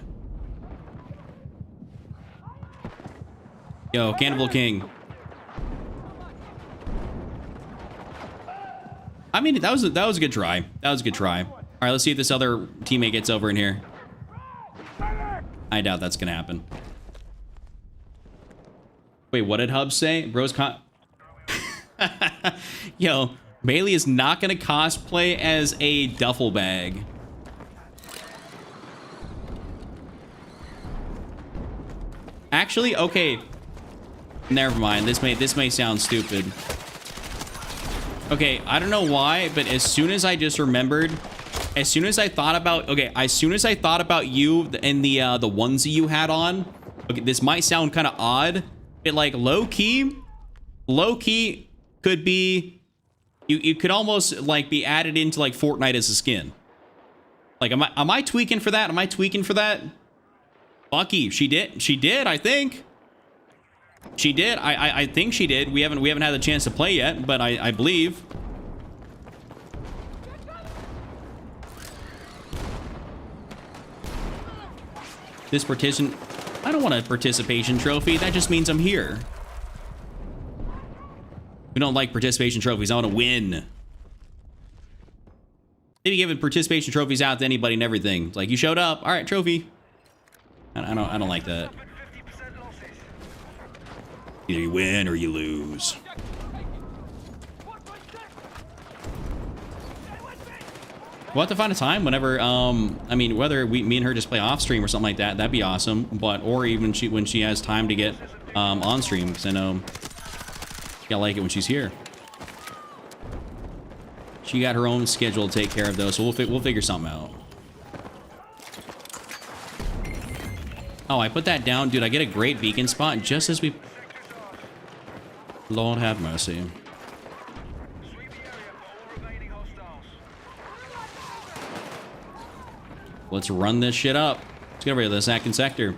A: Yo, Cannibal King. I mean, that was a good try. That was a good try. All right, let's see if this other teammate gets over in here. I doubt that's gonna happen. Wait, what did Hub say? Bro's Yo, Bailey is not gonna cosplay as a duffel bag. Actually, okay. Never mind. This may sound stupid. Okay, I don't know why, but as soon as I just remembered, as soon as I thought about, okay, as soon as I thought about you and the onesie you had on, okay, this might sound kind of odd. It like low key could be, you could almost like be added into like Fortnite as a skin. Like, am I tweaking for that? Am I tweaking for that? Bucky, she did, I think. She did. I think she did. We haven't had the chance to play yet, but I believe. This partition, I don't want a participation trophy. That just means I'm here. We don't like participation trophies. I want to win. They be giving participation trophies out to anybody and everything. It's like, you showed up. All right, trophy. I don't like that. Either you win or you lose. We'll have to find a time whenever, I mean, whether me and her just play off stream or something like that, that'd be awesome. But, or even when she has time to get on stream, because I know she gotta like it when she's here. She got her own schedule to take care of, though, so we'll figure something out. Oh, I put that down. Dude, I get a great beacon spot just as we... Lord have mercy. Let's run this shit up. Let's get over to the second sector.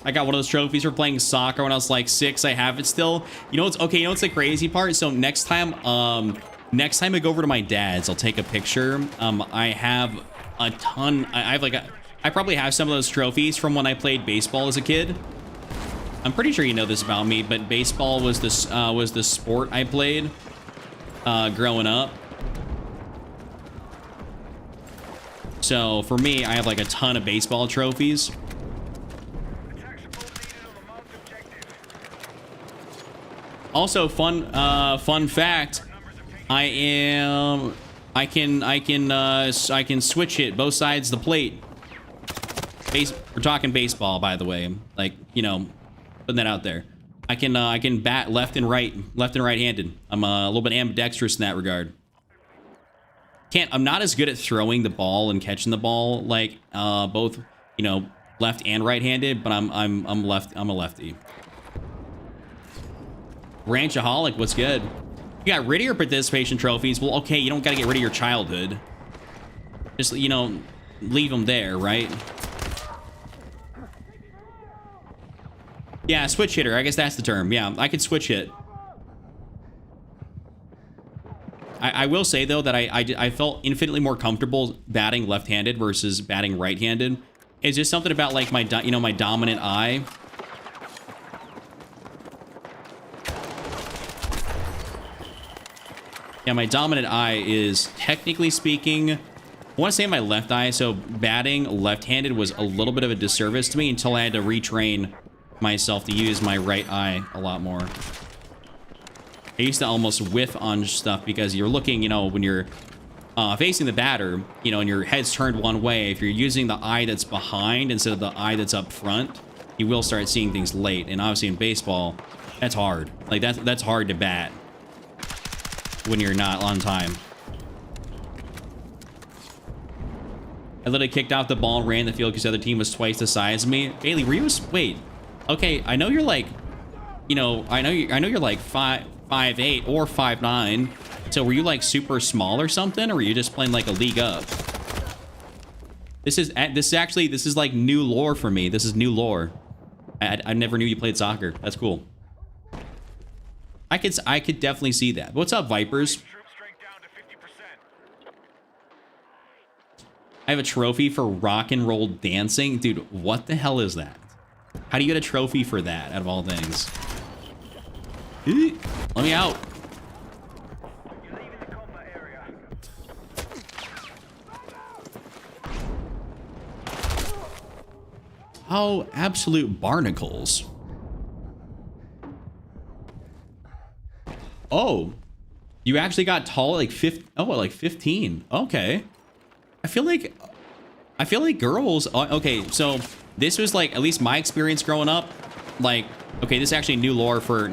A: I got one of those trophies for playing soccer when I was like 6. I have it still. You know what's okay? You know what's the crazy part? So next time I go over to my dad's, I'll take a picture. I have a ton. I probably have some of those trophies from when I played baseball as a kid. I'm pretty sure you know this about me, but baseball was the sport I played growing up. So for me, I have like a ton of baseball trophies. Also, fun fact, I can switch hit both sides of the plate. We're talking baseball, by the way. Like, you know, putting that out there. I can bat left and right-handed. I'm a little bit ambidextrous in that regard. I'm not as good at throwing the ball and catching the ball like both, you know, left and right-handed, but I'm a lefty. Ranchaholic, what's good? You got rid of your participation trophies. Well, okay, you don't got to get rid of your childhood. Just, you know, leave them there, right? Yeah, switch hitter. I guess that's the term. Yeah, I could switch hit. I will say, though, that I felt infinitely more comfortable batting left-handed versus batting right-handed. It's just something about, like, my dominant eye. Yeah, my dominant eye is, technically speaking, I want to say my left eye, so batting left-handed was a little bit of a disservice to me until I had to retrain myself to use my right eye a lot more. I used to almost whiff on stuff because you're looking, you know, when you're facing the batter, you know, and your head's turned one way, if you're using the eye that's behind instead of the eye that's up front, you will start seeing things late. And obviously in baseball, that's hard. Like that's hard to bat when you're not on time. I literally kicked out the ball and ran the field because the other team was twice the size of me. Bailey, were you? Wait. Okay, I know you're like, you know, I know you're like 5'8" or 5'9". So were you like super small or something, or were you just playing like a league up? This is like new lore for me. This is new lore. I never knew you played soccer. That's cool. I could definitely see that. What's up, Vipers?
B: Troop strength down to 50%.
A: I have a trophy for rock and roll dancing. Dude, what the hell is that? How do you get a trophy for that, out of all things? Let me out.
B: You're leaving the combat area.
A: Oh, absolute barnacles. Oh, you actually got tall like 15. Oh, like 15. Okay. I feel like girls. Okay, so this was like at least my experience growing up. Like, okay, this is actually new lore for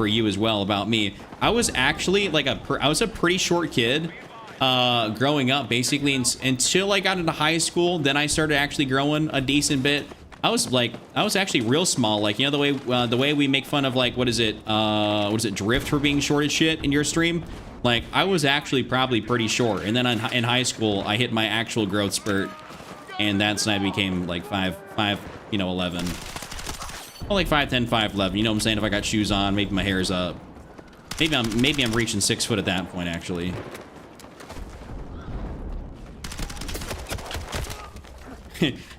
A: you as well about me. I was actually like I was a pretty short kid growing up, basically until I got into high school. Then I started actually growing a decent bit. I was actually real small, like, you know, the way we make fun of, like, what is it Drift for being short as shit in your stream. Like, I was actually probably pretty short, and then in high school I hit my actual growth spurt, and that's when I became like 5'11", well, like 5'10", 5'11", you know what I'm saying? If I got shoes on, maybe my hair's up, maybe I'm reaching 6 foot at that point, actually.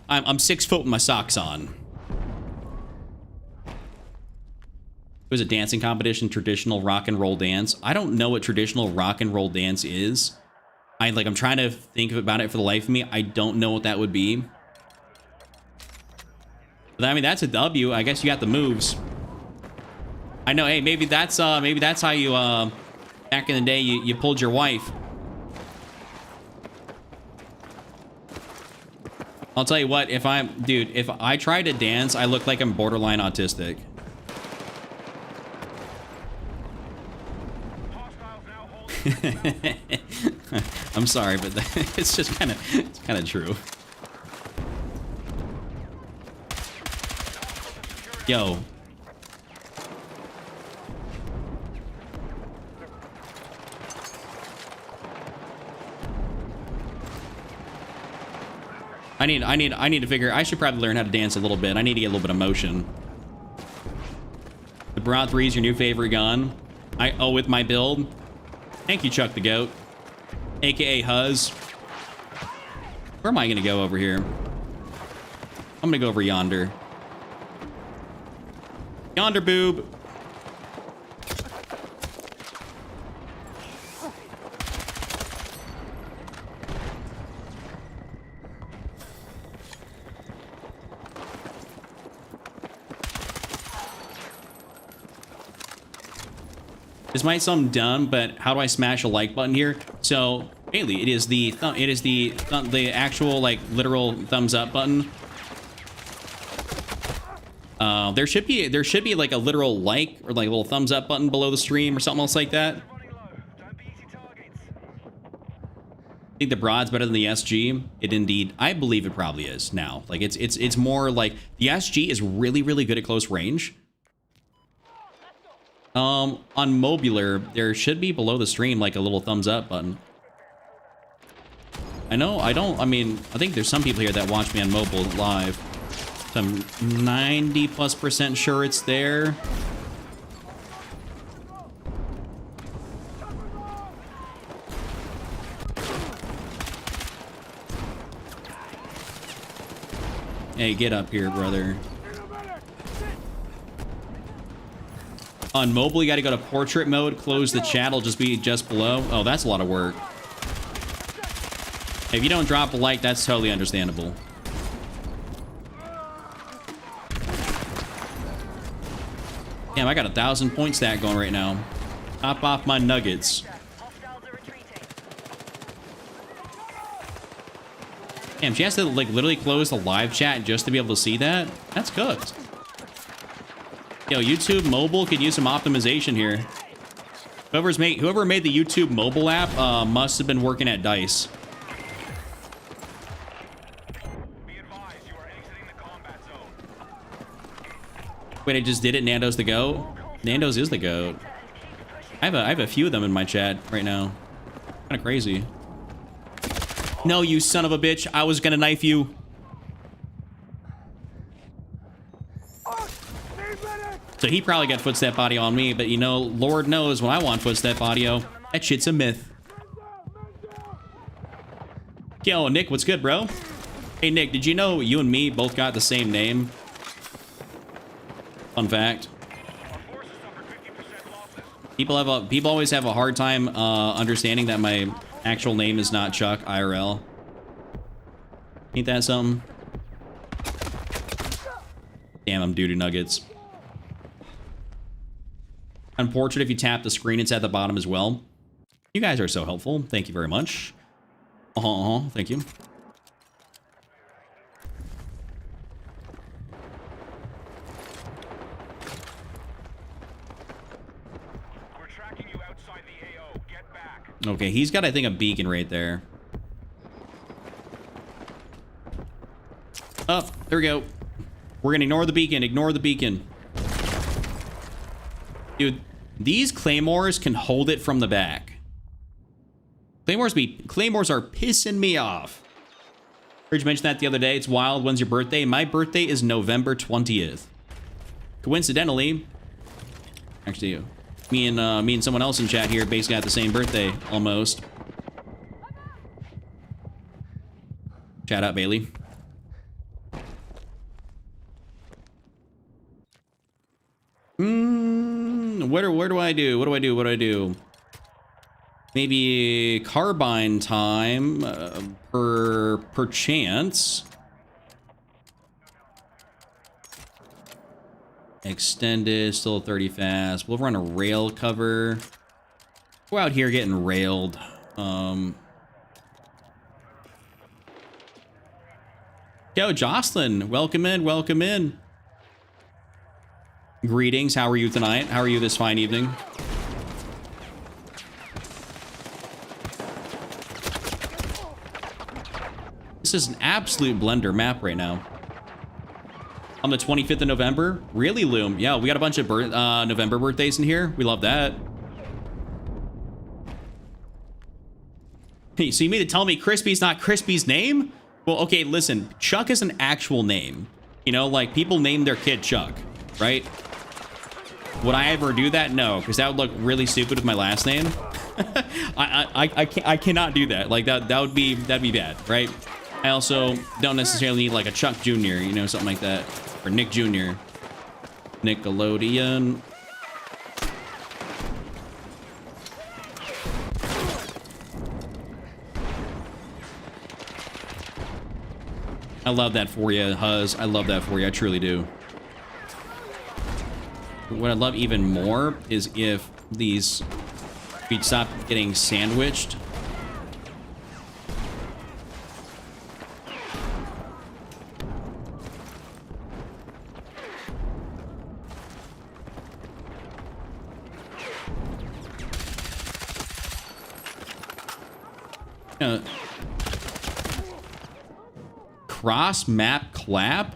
A: I'm 6 foot with my socks on. It was a dancing competition, traditional rock and roll dance. I don't know what traditional rock and roll dance is. I'm trying to think about it for the life of me. I don't know what that would be. But I mean, that's a W. I guess you got the moves. I know. Hey, maybe that's how you back in the day you pulled your wife. I'll tell you what, if I try to dance, I look like I'm borderline autistic. I'm sorry, but it's just kind of true. Yo. I need to figure. I should probably learn how to dance a little bit. I need to get a little bit of motion. The Broad 3 is your new favorite gun. With my build. Thank you, Chuck the Goat, aka Huz. Where am I gonna go over here? I'm gonna go over yonder. Yonder boob. This might sound dumb, but how do I smash a like button here? So, Bailey, it is the actual, like, literal thumbs up button. There should be like a literal like or like a little thumbs up button below the stream or something else like that. I think the Broad's better than the SG. It indeed, I believe it probably is now. Like it's more like the SG is really good at close range. On Mobular, there should be below the stream like a little thumbs up button. I think there's some people here that watch me on mobile live. So I'm 90+% sure it's there. Hey, get up here, brother. On mobile, you got to go to portrait mode, close the chat, it'll just be just below. Oh, that's a lot of work. If you don't drop a like, that's totally understandable. Damn, I got 1,000 point stack going right now. Top off my nuggets.
C: Hostiles are retreating.
A: Damn, she has to like literally close the live chat just to be able to see that. That's cooked. Yo, YouTube mobile could use some optimization here. Whoever made the YouTube mobile app must have been working at DICE.
B: Be advised, you are exiting the combat zone.
A: Wait, I just did it. Nando's the goat. Nando's is the goat. I have a few of them in my chat right now. Kind of crazy. No, you son of a bitch! I was gonna knife you. So he probably got footstep audio on me, but you know, Lord knows when I want footstep audio, that shit's a myth. Yo, Nick, what's good, bro? Hey, Nick, did you know you and me both got the same name? Fun fact.
B: Our forces suffered 50% losses.
A: People always have a hard time understanding that my actual name is not Chuck IRL. Ain't that something? Damn, I'm doo-doo nuggets. Unfortunate if you tap the screen, it's at the bottom as well. You guys are so helpful. Thank you very much. Thank you.
B: We're tracking you outside the AO. Get back.
A: Okay, he's got, I think, a beacon right there. Oh, there we go. We're gonna ignore the beacon. Ignore the beacon. Dude, these claymores can hold it from the back. Claymores are pissing me off. Ridge mentioned that the other day. It's wild. When's your birthday? My birthday is November 20th. Coincidentally, actually, me and someone else in chat here basically have the same birthday, almost. Shout out, Bailey. Where do I do? What do I do? Maybe carbine time per chance. Extended, still 30 fast. We'll run a rail cover. We're out here getting railed. Yo, Jocelyn, welcome in, welcome in. Greetings, how are you tonight? How are you this fine evening? This is an absolute blender map right now. On the 25th of November? Really, Loom? Yeah, we got a bunch of November birthdays in here. We love that. Hey, so you mean to tell me Crispy's not Crispy's name? Well, okay, listen. Chuck is an actual name. You know, like, people name their kid Chuck, right? Would I ever do that? No, because that would look really stupid with my last name. I cannot do that. Like, that'd be bad, right? I also don't necessarily need, like, a Chuck Jr., you know, something like that. Or Nick Jr. Nickelodeon. I love that for you, Huz. I love that for you. I truly do. What I'd love even more is if these... we'd stop getting sandwiched. Cross map clap?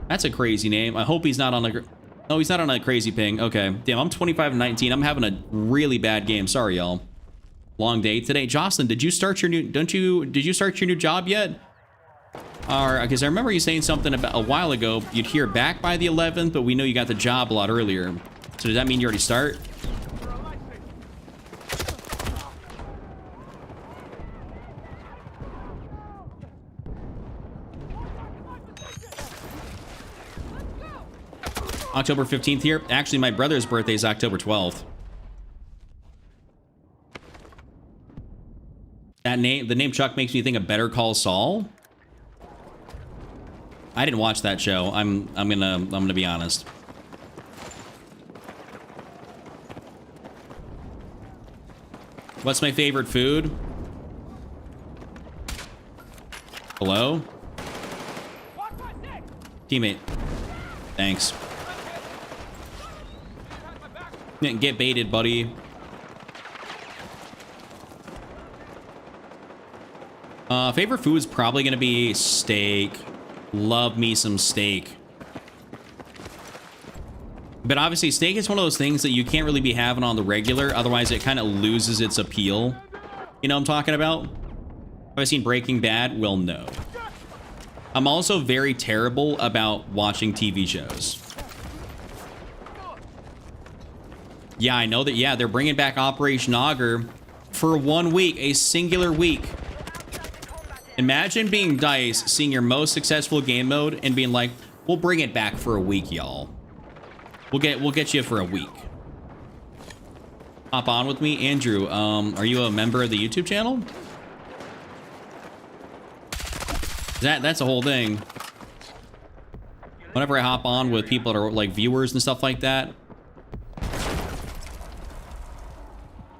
A: That's a crazy name. I hope he's not on a... Oh, he's not on a crazy ping. Okay. Damn, I'm 25-19. I'm having a really bad game. Sorry, y'all. Long day today. Jocelyn, did you start your new... did you start your new job yet? Or, because I remember you saying something about a while ago. You'd hear back by the 11th, but we know you got the job a lot earlier. So does that mean you already start? October 15th here. Actually, my brother's birthday is October 12th. The name Chuck makes me think of Better Call Saul. I didn't watch that show. I'm gonna be honest. What's my favorite food? Hello? Teammate. Thanks. Get baited, buddy. Favorite food is probably going to be steak. Love me some steak. But obviously, steak is one of those things that you can't really be having on the regular. Otherwise, it kind of loses its appeal. You know what I'm talking about? Have I seen Breaking Bad? Well, no. I'm also very terrible about watching TV shows. Yeah, I know that. Yeah, they're bringing back Operation Augur for 1 week, a singular week. Imagine being DICE, seeing your most successful game mode and being like, we'll bring it back for a week, y'all. We'll get you for a week. Hop on with me. Andrew, are you a member of the YouTube channel? That's a whole thing. Whenever I hop on with people that are like viewers and stuff like that.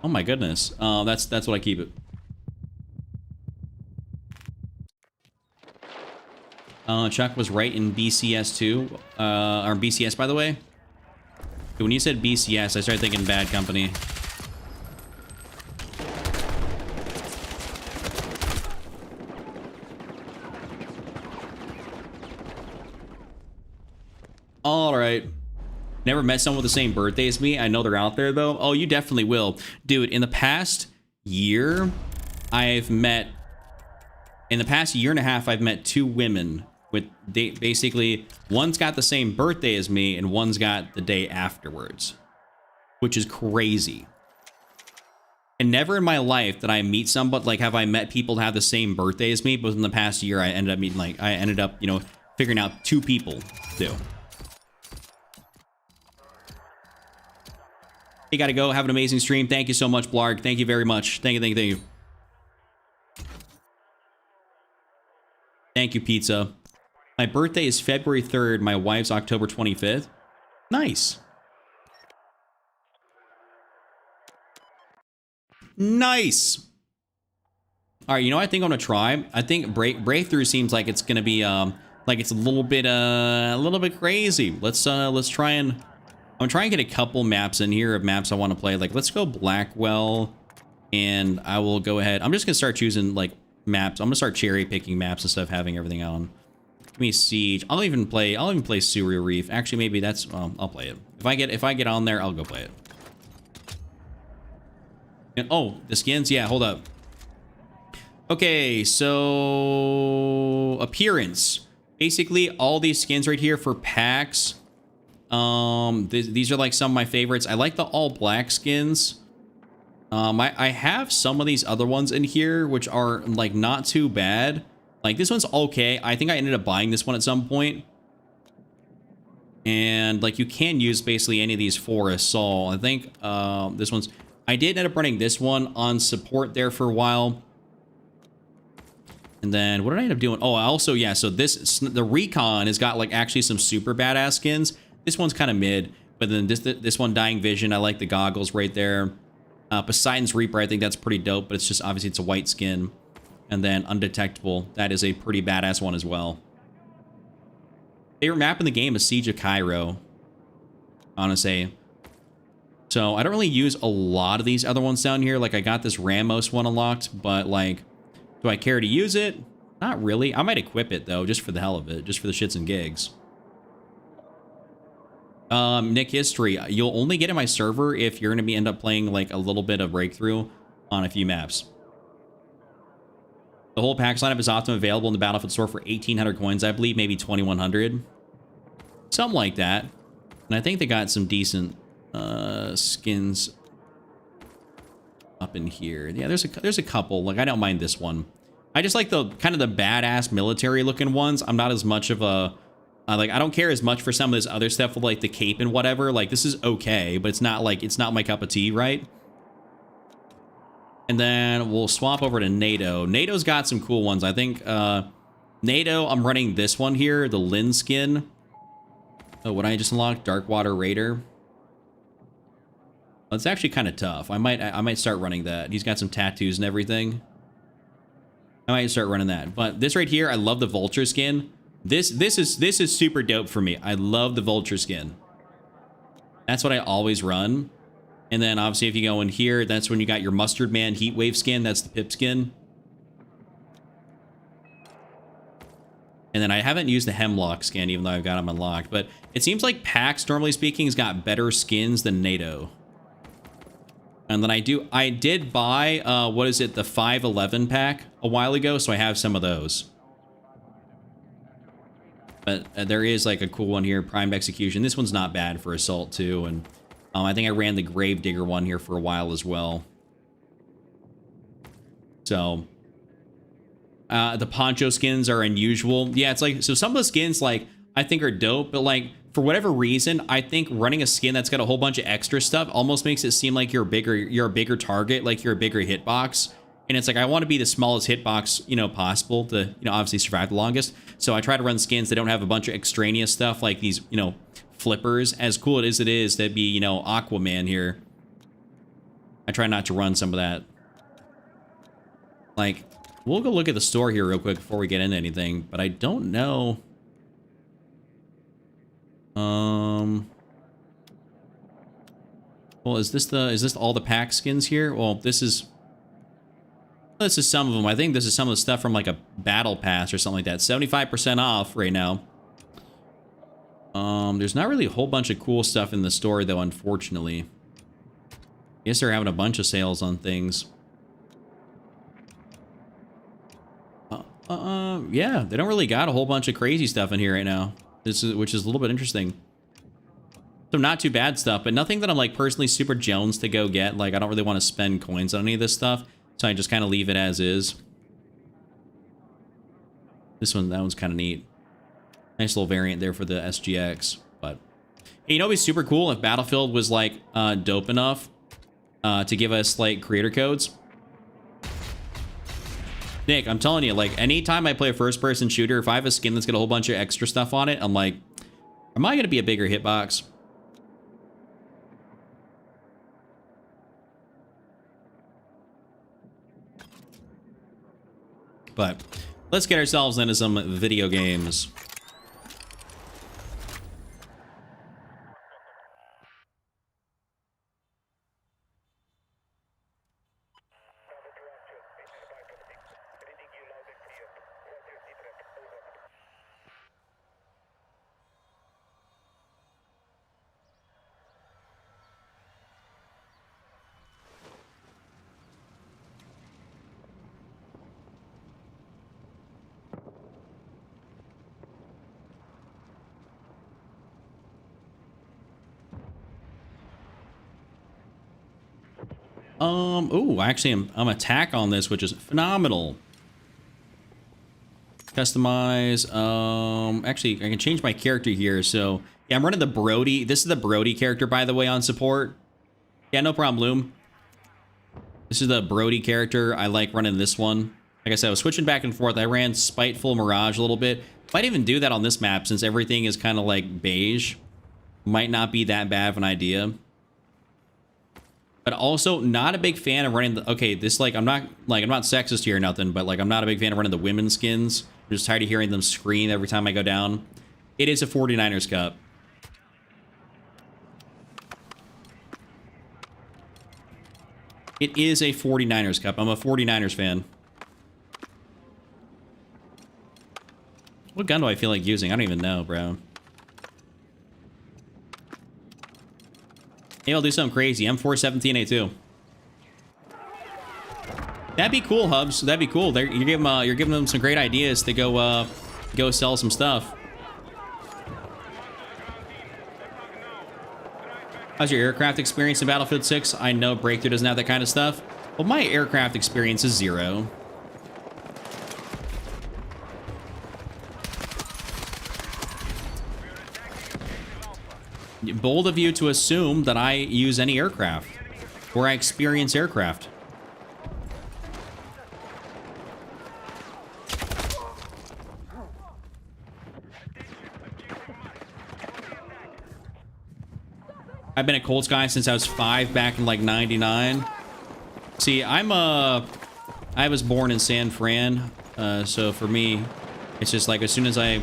A: Oh my goodness. That's what I keep it. Chuck was right in BCS too. Or BCS, by the way. When you said BCS, I started thinking Bad Company. All right. Never met someone with the same birthday as me. I know they're out there, though. Oh, you definitely will. Dude, in the past year, in the past year and a half, I've met 2 women with basically, one's got the same birthday as me and one's got the day afterwards, which is crazy. And never in my life did I meet somebody, like, have I met people that have the same birthday as me, but in the past year, I ended up meeting, like, you know, figuring out 2 people too. You gotta go. Have an amazing stream. Thank you so much, Blarg. Thank you very much. Thank you. Thank you, Pizza. My birthday is February 3rd. My wife's October 25th. Nice. Nice. All right, you know what I think I'm gonna try? I think breakthrough seems like it's gonna be like it's a little bit crazy. Let's try and I'm gonna try and get a couple maps in here of maps I want to play. Like, let's go Blackwell, and I will go ahead. I'm just gonna start choosing like maps. I'm gonna start cherry picking maps instead of having everything on. Give me Siege. I'll even play Surreal Reef. Actually, maybe that's I'll play it. If I get on there, I'll go play it. And, oh, the skins. Yeah, hold up. Okay, so appearance. Basically, all these skins right here for packs. These are like some of my favorites. I like the all black skins. I have some of these other ones in here, which are like not too bad. Like this one's okay. I think I ended up buying this one at some point. And like you can use basically any of these for assault. I think this one's. I did end up running this one on support there for a while. And then what did I end up doing? Oh, also, yeah, so the Recon has got like actually some super badass skins. This one's kind of mid, but then this one, Dying Vision, I like the goggles right there. Poseidon's Reaper, I think that's pretty dope, but it's just obviously it's a white skin. And then Undetectable, that is a pretty badass one as well. Favorite map in the game is Siege of Cairo, honestly. So I don't really use a lot of these other ones down here. Like I got this Ramos one unlocked, but like, do I care to use it? Not really. I might equip it though, just for the hell of it, just for the shits and gigs. Nick History, you'll only get in my server if you're going to end up playing like a little bit of Breakthrough on a few maps. The whole pack lineup is often available in the Battlefield store for 1,800 coins, I believe, maybe 2,100. Something like that. And I think they got some decent skins up in here. Yeah, there's a couple. Like I don't mind this one. I just like the kind of the badass military looking ones. I'm not as much of a like I don't care as much for some of this other stuff with like the cape and whatever. Like this is okay, but it's not my cup of tea, right? And then we'll swap over to NATO. NATO's got some cool ones. I think NATO, I'm running this one here, the Lin skin. Oh, what I just unlocked? Darkwater Raider. It's actually kind of tough. I might start running that. He's got some tattoos and everything. I might start running that. But this right here, I love the vulture skin. This is super dope for me. I love the vulture skin. That's what I always run. And then obviously if you go in here, that's when you got your Mustard Man Heatwave skin. That's the pip skin. And then I haven't used the Hemlock skin, even though I've got them unlocked. But it seems like PAX, normally speaking, has got better skins than NATO. And then I did buy, what is it, the 511 pack a while ago, so I have some of those. But there is like a cool one here, Primed Execution. This one's not bad for Assault too, and I think I ran the Gravedigger one here for a while as well. So, the poncho skins are unusual. Yeah, it's like, so some of the skins, like, I think are dope, but like, for whatever reason, I think running a skin that's got a whole bunch of extra stuff almost makes it seem like you're a bigger target, like you're a bigger hitbox. And it's like, I want to be the smallest hitbox, you know, possible to, you know, obviously survive the longest. So I try to run skins that don't have a bunch of extraneous stuff like these, you know, flippers. As cool as it is, that'd be, you know, Aquaman here. I try not to run some of that. Like, we'll go look at the store here real quick before we get into anything, but I don't know. Well, is this all the pack skins here? Well, this is some of them. I think this is some of the stuff from like a battle pass or something like that. 75% off right now. There's not really a whole bunch of cool stuff in the store though, unfortunately. I guess they're having a bunch of sales on things. Yeah, they don't really got a whole bunch of crazy stuff in here right now. Which is a little bit interesting. Some not too bad stuff, but nothing that I'm like personally super Jones to go get. Like, I don't really want to spend coins on any of this stuff, so I just kind of leave it as is. That one's kind of neat. Nice little variant there for the SGX. But hey, you know, it'd be super cool if Battlefield was like dope enough to give us like creator codes. Nick, I'm telling you, like, anytime I play a first-person shooter, if I have a skin that's got a whole bunch of extra stuff on it, I'm like, am I going to be a bigger hitbox? But let's get ourselves into some video games. Ooh, actually, I'm attack on this, which is phenomenal. Customize. Actually, I can change my character here. So, yeah, I'm running the Brody. This is the Brody character, by the way, on support. Yeah, no problem, Loom. This is the Brody character. I like running this one. Like I said, I was switching back and forth. I ran Spiteful Mirage a little bit. Might even do that on this map since everything is kind of like beige. Might not be that bad of an idea. But also not a big fan of running the, okay, this like I'm not sexist here or nothing, but like I'm not a big fan of running the women's skins. I'm just tired of hearing them scream every time I go down. It is a 49ers Cup. It is a 49ers Cup. I'm a 49ers fan. What gun do I feel like using? I don't even know, bro. Maybe I'll do something crazy. M417A2. That'd be cool, Hubs. That'd be cool. You're giving them some great ideas to go sell some stuff. How's your aircraft experience in Battlefield 6? I know Breakthrough doesn't have that kind of stuff. Well, my aircraft experience is 0. Bold of you to assume that I use any aircraft or I experience aircraft. I've been a Colts guy since I was 5 back in like 99. See, I was born in San Fran, so for me, it's just like as soon as I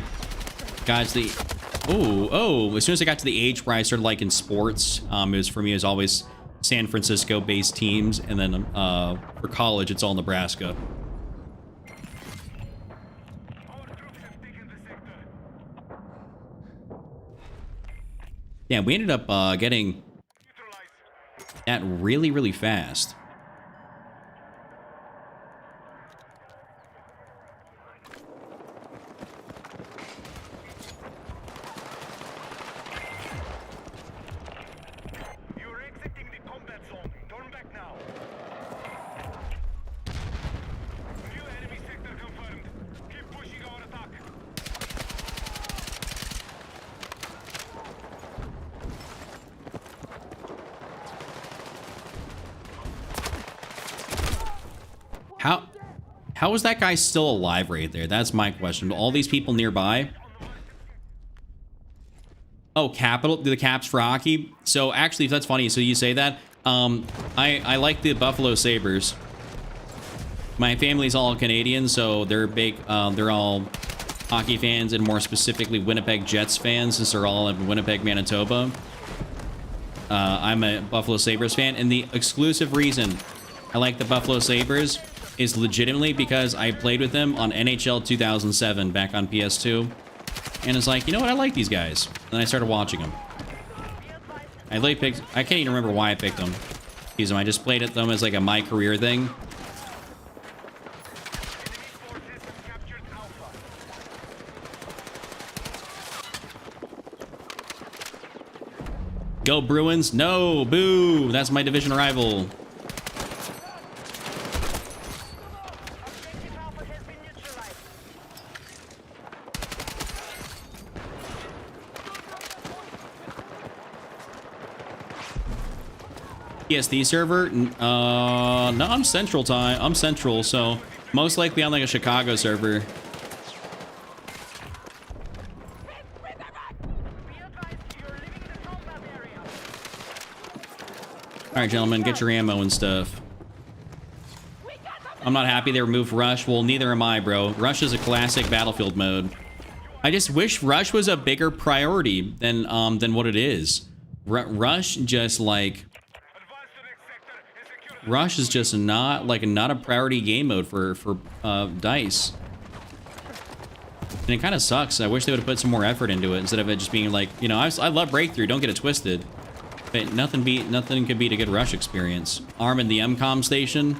A: got to the as soon as I got to the age where I started liking sports, it was for me, it was always San Francisco based teams, and then for college it's all Nebraska. Yeah, we ended up getting that really, really fast.
B: You're exiting the combat zone. Turn back now. New enemy sector confirmed. Keep pushing our attack.
A: How is that guy still alive right there? That's my question. All these people nearby. Oh, Capital, the Caps for hockey. So actually, if that's funny, so you say that. I like the Buffalo Sabres. My family's all Canadian, so they're big. They're all hockey fans, and more specifically Winnipeg Jets fans, since they're all in Winnipeg, Manitoba. I'm a Buffalo Sabres fan, and the exclusive reason I like the Buffalo Sabres is legitimately because I played with them on NHL 2007 back on PS2. And it's like, you know what? I like these guys. And I started watching them. I can't even remember why I picked them. Use them. I just played at them as like a my career thing. Go Bruins. No, boo. That's my division rival.
C: Objective Alpha has been neutralized.
A: PSD server? No, I'm Central time. I'm Central, so most likely on like a Chicago server.
C: Be advised, you're leaving the combat area.
A: All right, gentlemen, get your ammo and stuff. I'm not happy they removed Rush. Well, neither am I, bro. Rush is a classic Battlefield mode. I just wish Rush was a bigger priority than what it is. Rush just like... Rush is just not a priority game mode for DICE. And it kind of sucks. I wish they would have put some more effort into it instead of it just being like, you know, I love Breakthrough, don't get it twisted. But nothing could beat a good Rush experience. Arm in the MCOM station.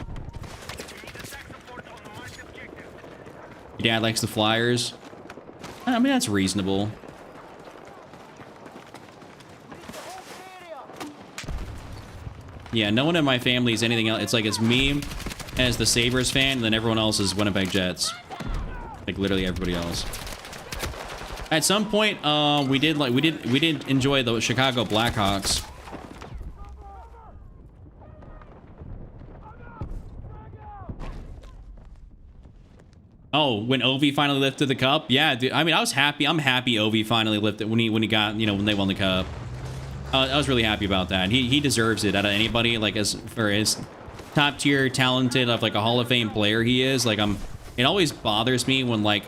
A: Your dad likes the Flyers. I mean, that's reasonable. Yeah, no one in my family is anything else. It's like it's me as the Sabres fan, and then everyone else is Winnipeg Jets. Like literally everybody else. At some point, we did enjoy the Chicago Blackhawks. Oh, when Ovi finally lifted the cup, yeah, dude. I mean, I was happy. I'm happy Ovi finally lifted when he got, you know, when they won the cup. I was really happy about that. He deserves it out of anybody. Like as for his top tier talented of like a Hall of Fame player he is. Like it always bothers me when like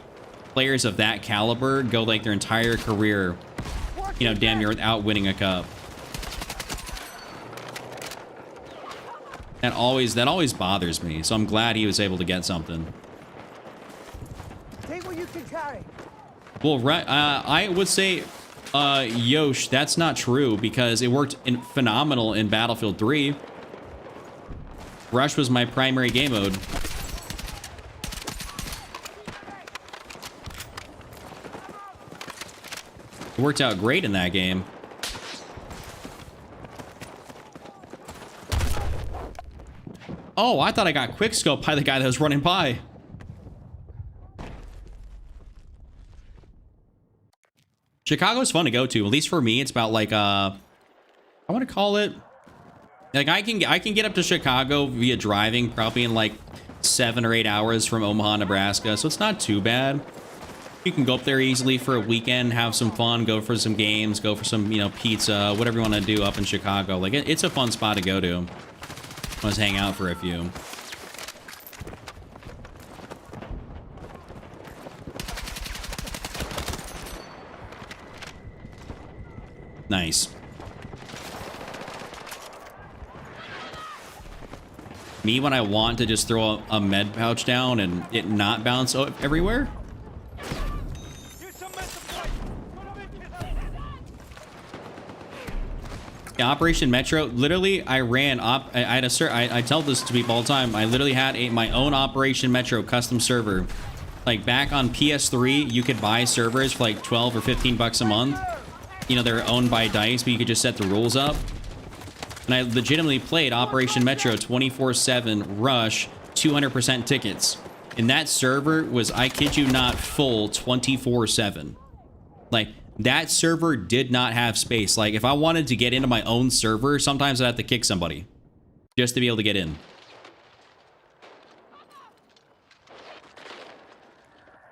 A: players of that caliber go like their entire career, you know, damn near without winning a cup. That always bothers me. So I'm glad he was able to get something.
D: Take what you can carry.
A: Well, right. I would say, Yosh, that's not true because it worked phenomenal in Battlefield 3. Rush was my primary game mode. It worked out great in that game. Oh, I thought I got quickscoped by the guy that was running by. Chicago's fun to go to. At least for me, it's about like I want to call it like I can get up to Chicago via driving probably in like 7 or 8 hours from Omaha, Nebraska. So it's not too bad. You can go up there easily for a weekend, have some fun, go for some games, go for some, you know, pizza, whatever you want to do up in Chicago. Like, it's a fun spot to go to. Let's hang out for a few. Nice. Me, when I want to just throw a med pouch down and it not bounce everywhere. Yeah, Operation Metro. Literally, I ran up. I had I tell this to people all the time. I literally had my own Operation Metro custom server. Like back on PS3, you could buy servers for like 12 or 15 bucks a month. You know, they're owned by DICE, but you could just set the rules up. And I legitimately played Operation Metro 24/7 Rush 200% tickets. And that server was, I kid you not, full 24/7. Like, that server did not have space. Like, if I wanted to get into my own server, sometimes I'd have to kick somebody just to be able to get in.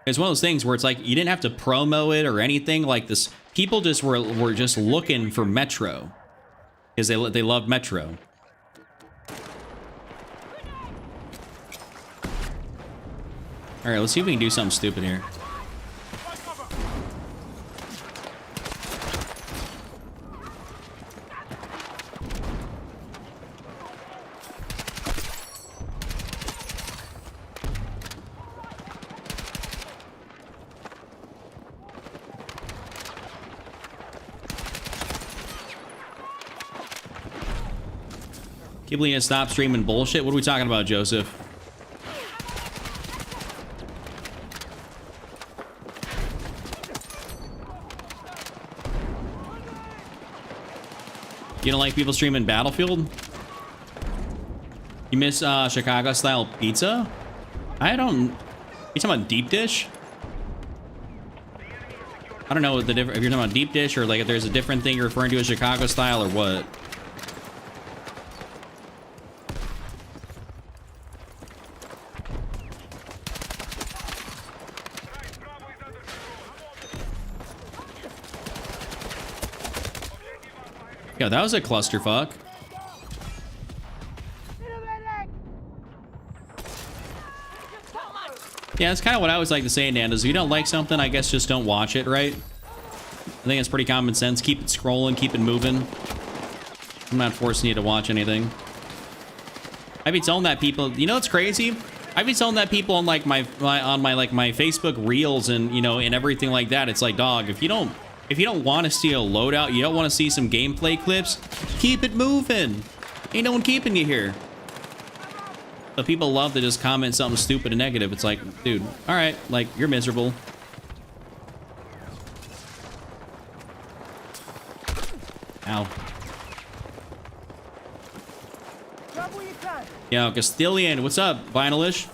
A: It's one of those things where it's like, you didn't have to promo it or anything like this. People just were just looking for Metro. Because they love Metro. Alright, let's see if we can do something stupid here. Can't believe you stop streaming bullshit. What are we talking about, Joseph? You don't like people streaming Battlefield? You miss Chicago style pizza? I don't. You talking about deep dish? I don't know what the difference. If you're talking about deep dish or like if there's a different thing you're referring to as Chicago style or what. Yeah, that was a clusterfuck. Yeah, that's kind of what I always like to say, Dan, is if you don't like something, I guess just don't watch it, right? I think it's pretty common sense. Keep it scrolling, keep it moving. I'm not forcing you to watch anything. I'd be telling that people, you know what's crazy? I'd be telling that people on like my Facebook reels and, you know, and everything like that. It's like, dog, if you don't want to see a loadout, you don't want to see some gameplay clips, keep it moving. Ain't no one keeping you here. But people love to just comment something stupid and negative. It's like, dude, all right, like, you're miserable. Ow. Yo, Castilian, what's up, Vinylish?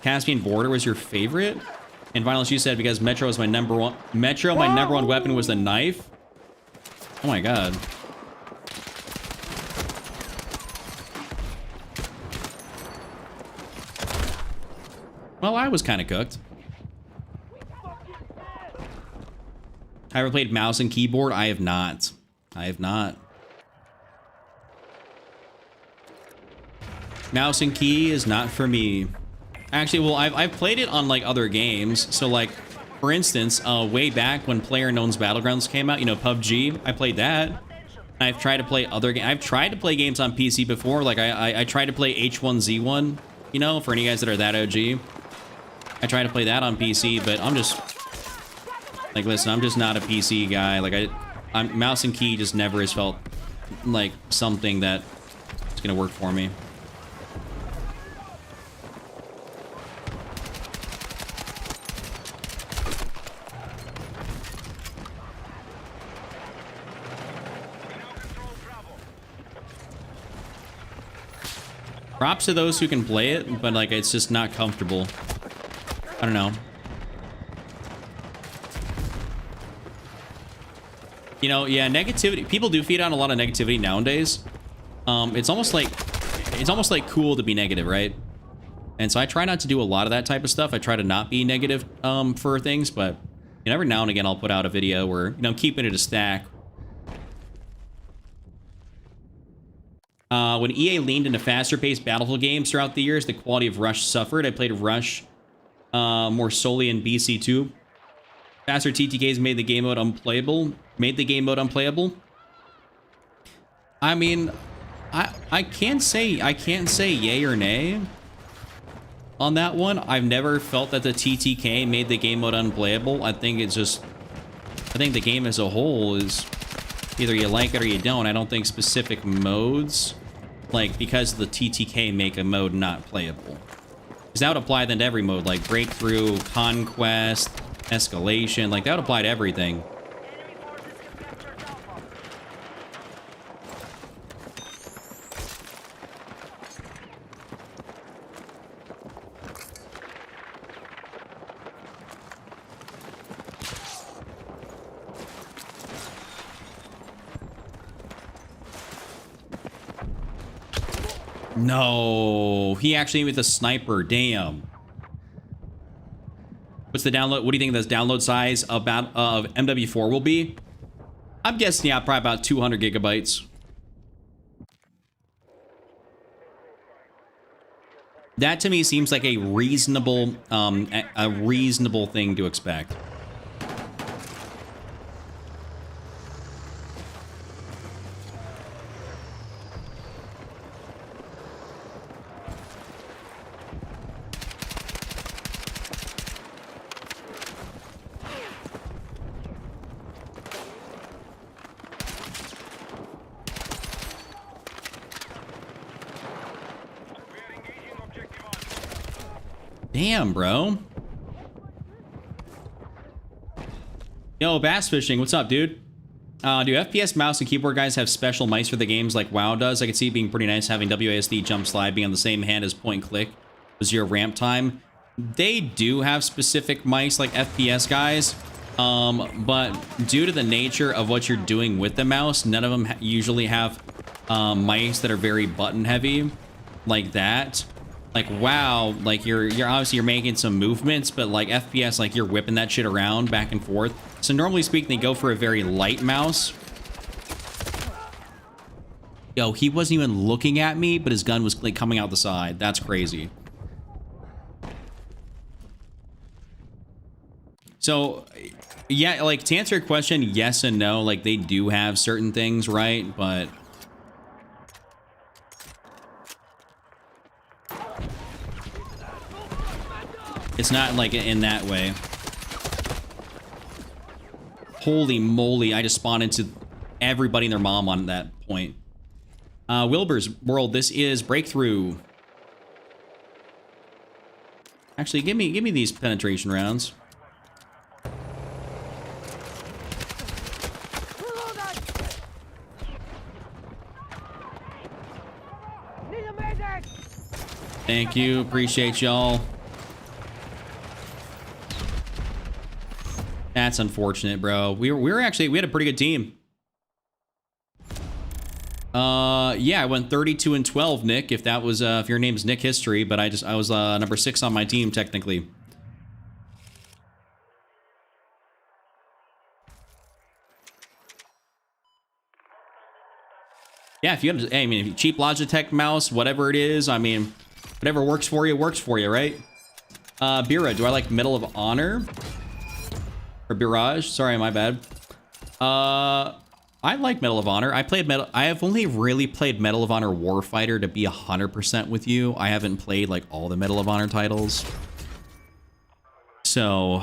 A: Caspian Border was your favorite? And Vinylish, you said because Metro was my number one. Metro, my number one weapon was the knife. Oh my god. Well, I was kind of cooked. I ever played mouse and keyboard? I have not. I have not. Mouse and key is not for me. Actually, well, I've played it on like other games. So like, for instance, way back when PlayerUnknown's Battlegrounds came out, you know, PUBG, I played that. I've tried to play other games. I've tried to play games on PC before. Like I tried to play H1Z1, you know, for any guys that are that OG. I tried to play that on PC, but I'm just like, listen, I'm just not a PC guy. Like I'm mouse and key just never has felt like something that is gonna work for me. Props to those who can play it, but like it's just not comfortable. I don't know. You know, yeah, negativity. People do feed on a lot of negativity nowadays. It's almost like cool to be negative, right? And so I try not to do a lot of that type of stuff. I try to not be negative for things, but every now and again I'll put out a video where, you know, keeping it a stack. When EA leaned into faster-paced Battlefield games throughout the years, the quality of Rush suffered. I played Rush more solely in BC2. Faster TTKs made the game mode unplayable. I mean, I can't say yay or nay on that one. I've never felt that the TTK made the game mode unplayable. I think the game as a whole is either you like it or you don't. I don't think specific modes, like, because the TTK make a mode not playable. Because that would apply then to every mode, like Breakthrough, Conquest, Escalation, like that would apply to everything.
C: Enemy forces have captured Alpha.
A: No, he actually with a sniper. Damn. What's the download? What do you think the download size of MW4 will be? I'm guessing, yeah, probably about 200 gigabytes. That to me seems like a reasonable thing to expect.
B: We are engaging objective on.
A: Damn, bro. Yo, bass fishing. What's up, dude? Do FPS mouse and keyboard guys have special mice for the games like WoW does? I could see it being pretty nice having WASD jump slide being on the same hand as point click with zero ramp time. They do have specific mice like FPS guys, but due to the nature of what you're doing with the mouse, none of them usually have mice that are very button heavy like that. Like WoW, like you're obviously you're making some movements, but like FPS, like you're whipping that shit around back and forth. So normally speaking, they go for a very light mouse. Yo, he wasn't even looking at me, but his gun was like coming out the side. That's crazy. So, yeah, like to answer your question, yes and no. Like they do have certain things, right? But it's not like in that way. Holy moly, I just spawned into everybody and their mom on that point. Wilbur's World, this is Breakthrough. Actually, give me these penetration rounds. Thank you, appreciate y'all. That's unfortunate, bro. We had a pretty good team. Yeah, I went 32-12, Nick. If that was if your name's Nick History, but I was number 6 on my team technically. Yeah, if you have, I mean, if you cheap Logitech mouse, whatever it is, I mean, whatever works for you, right? Bira, do I like Medal of Honor? Or Birage? Sorry, my bad. I like Medal of Honor. I have only really played Medal of Honor Warfighter, to be 100% with you. I haven't played like all the Medal of Honor titles. So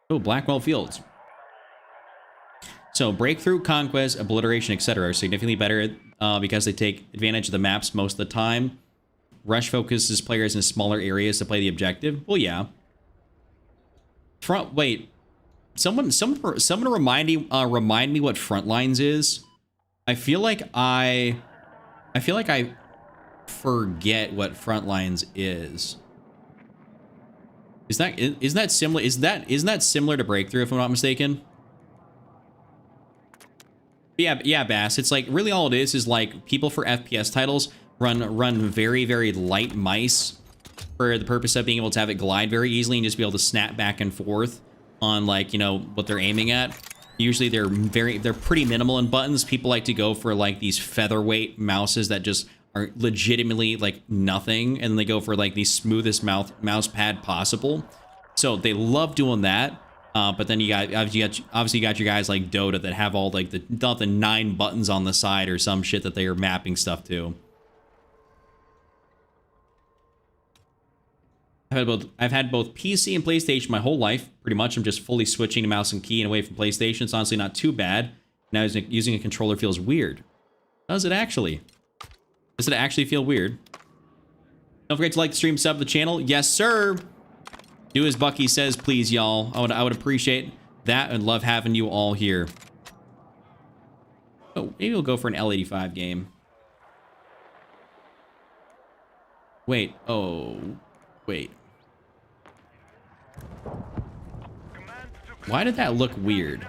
A: oh, Blackwell Fields. So Breakthrough, Conquest, Obliteration, etc. are significantly better because they take advantage of the maps most of the time. Rush focuses players in smaller areas to play the objective. Well, yeah. Wait. Someone remind me what Frontlines is. I feel like I forget what Frontlines is. Isn't that similar to Breakthrough, if I'm not mistaken? Yeah, Bass. It's like really all it is like people for FPS titles run very, very light mice for the purpose of being able to have it glide very easily and just be able to snap back and forth on, like, you know, what they're aiming at. Usually they're pretty minimal in buttons. People like to go for like these featherweight mouses that just are legitimately like nothing, and then they go for like the smoothest mouse pad possible. So they love doing that. But then you obviously got your guys like Dota that have all like the 9 buttons on the side or some shit that they are mapping stuff to. I've had both PC and PlayStation my whole life. Pretty much, I'm just fully switching to mouse and key and away from PlayStation. It's honestly not too bad. Now using a controller feels weird. Does it actually? Does it actually feel weird? Don't forget to like the stream, sub the channel. Yes, sir. Do as Bucky says, please, y'all. I would appreciate that and love having you all here. Oh, maybe we'll go for an L85 game. Wait. Oh, wait. Why did that look weird?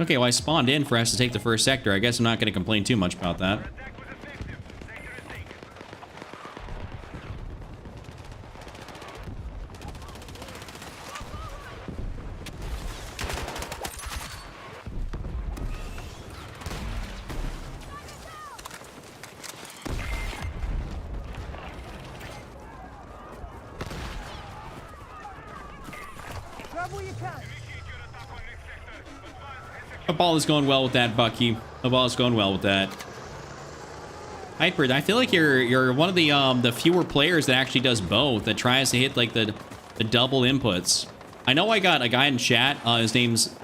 A: Okay, well, I spawned in for us to take the first sector. I guess I'm not going to complain too much about that. Hope all is going well with that, Bucky. Hope all is going well with that. Hyper, I feel like you're one of the fewer players that actually does both, that tries to hit like the double inputs. I know I got a guy in chat. His name's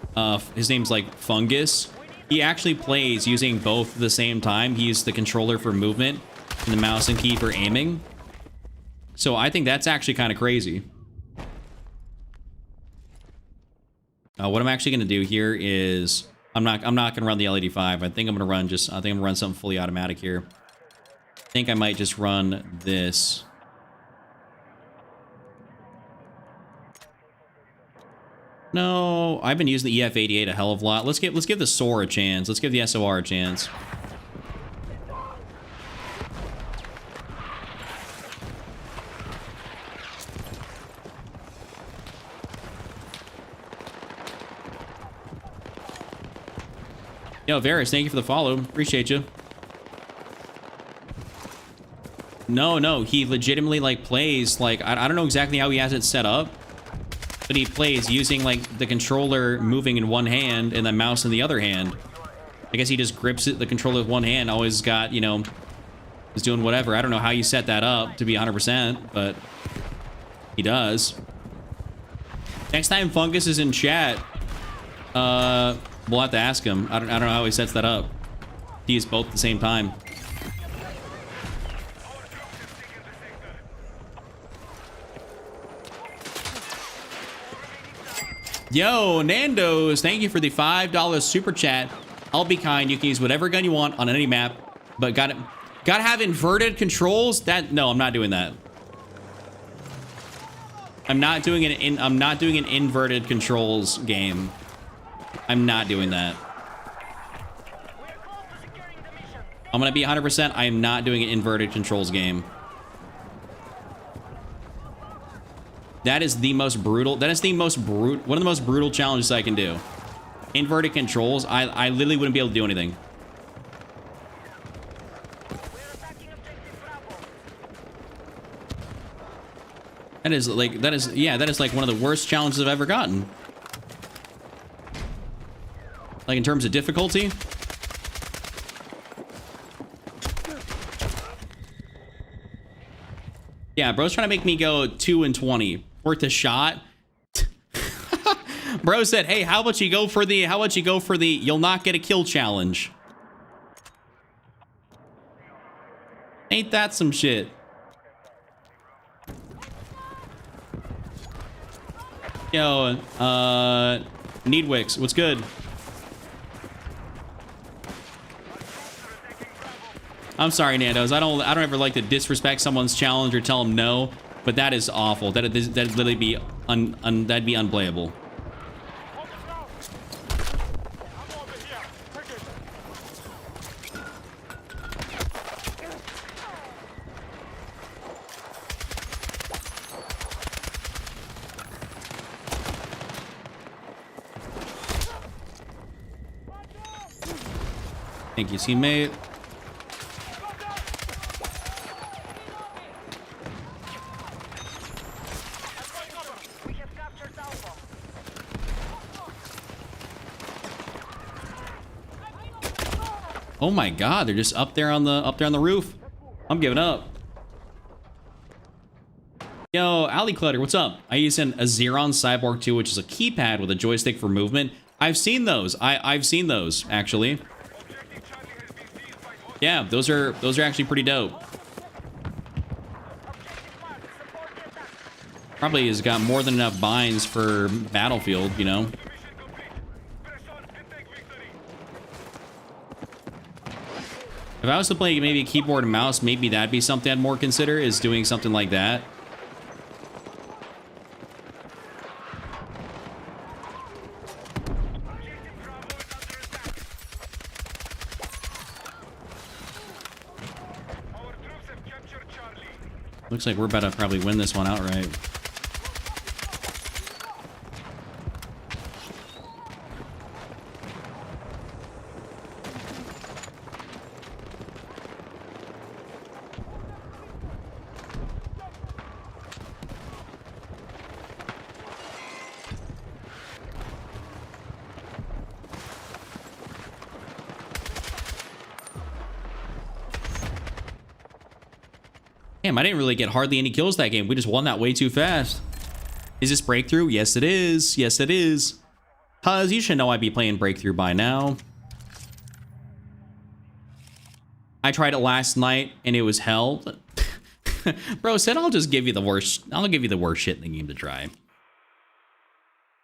A: like Fungus. He actually plays using both at the same time. He used the controller for movement and the mouse and key for aiming. So I think that's actually kind of crazy. What I'm actually going to do here is I'm not going to run the L85. I think I'm going to run something fully automatic here. I think I might just run this. No, I've been using the EF88 a hell of a lot. Let's give the SOAR a chance. Let's give the SOR a chance. Yo, Varus, thank you for the follow. Appreciate you. No, he legitimately, like, plays, like, I don't know exactly how he has it set up, but he plays using, like, the controller moving in one hand and the mouse in the other hand. I guess he just grips the controller with one hand, always got, you know, is doing whatever. I don't know how you set that up to be 100%, but he does. Next time Fungus is in chat, we'll have to ask him. I don't know how he sets that up. He is both at the same time. Yo, Nando's, thank you for the $5 super chat. I'll be kind. You can use whatever gun you want on any map, but gotta have inverted controls. No, I'm not doing that. I'm not doing an inverted controls game. I'm not doing that. I'm gonna be 100%. I am not doing an inverted controls game. That is the most brutal. That is one of the most brutal challenges I can do. Inverted controls. I literally wouldn't be able to do anything. That is like one of the worst challenges I've ever gotten. Like in terms of difficulty. Yeah, bro's trying to make me go 2 and 20 worth a shot. Bro said, "Hey, how about you go for the you'll not get a kill challenge?" Ain't that some shit? Yo, Needwix, what's good? I'm sorry, Nando's. I don't ever like to disrespect someone's challenge or tell them no, but that is awful. That'd literally be that'd be unplayable. Thank you, teammate.
C: We have captured Alpha.
A: Oh my god, they're just up there on the roof. I'm giving up. Yo, Ali Clutter, what's up? I use a Xeron Cyborg 2, which is a keypad with a joystick for movement. I've seen those. I've seen those actually. Yeah, those are actually pretty dope. Probably has got more than enough binds for Battlefield, you know. If I was to play maybe a keyboard and mouse, maybe that'd be something I'd more consider, is doing something like that. Looks like we're about to probably win this one outright. Damn, I didn't really get hardly any kills that game. We just won that way too fast. Is this Breakthrough? Yes, it is. Yes, it is. Cuz you should know I'd be playing Breakthrough by now. I tried it last night and it was hell. Bro said I'll just give you the worst. I'll give you the worst shit in the game to try.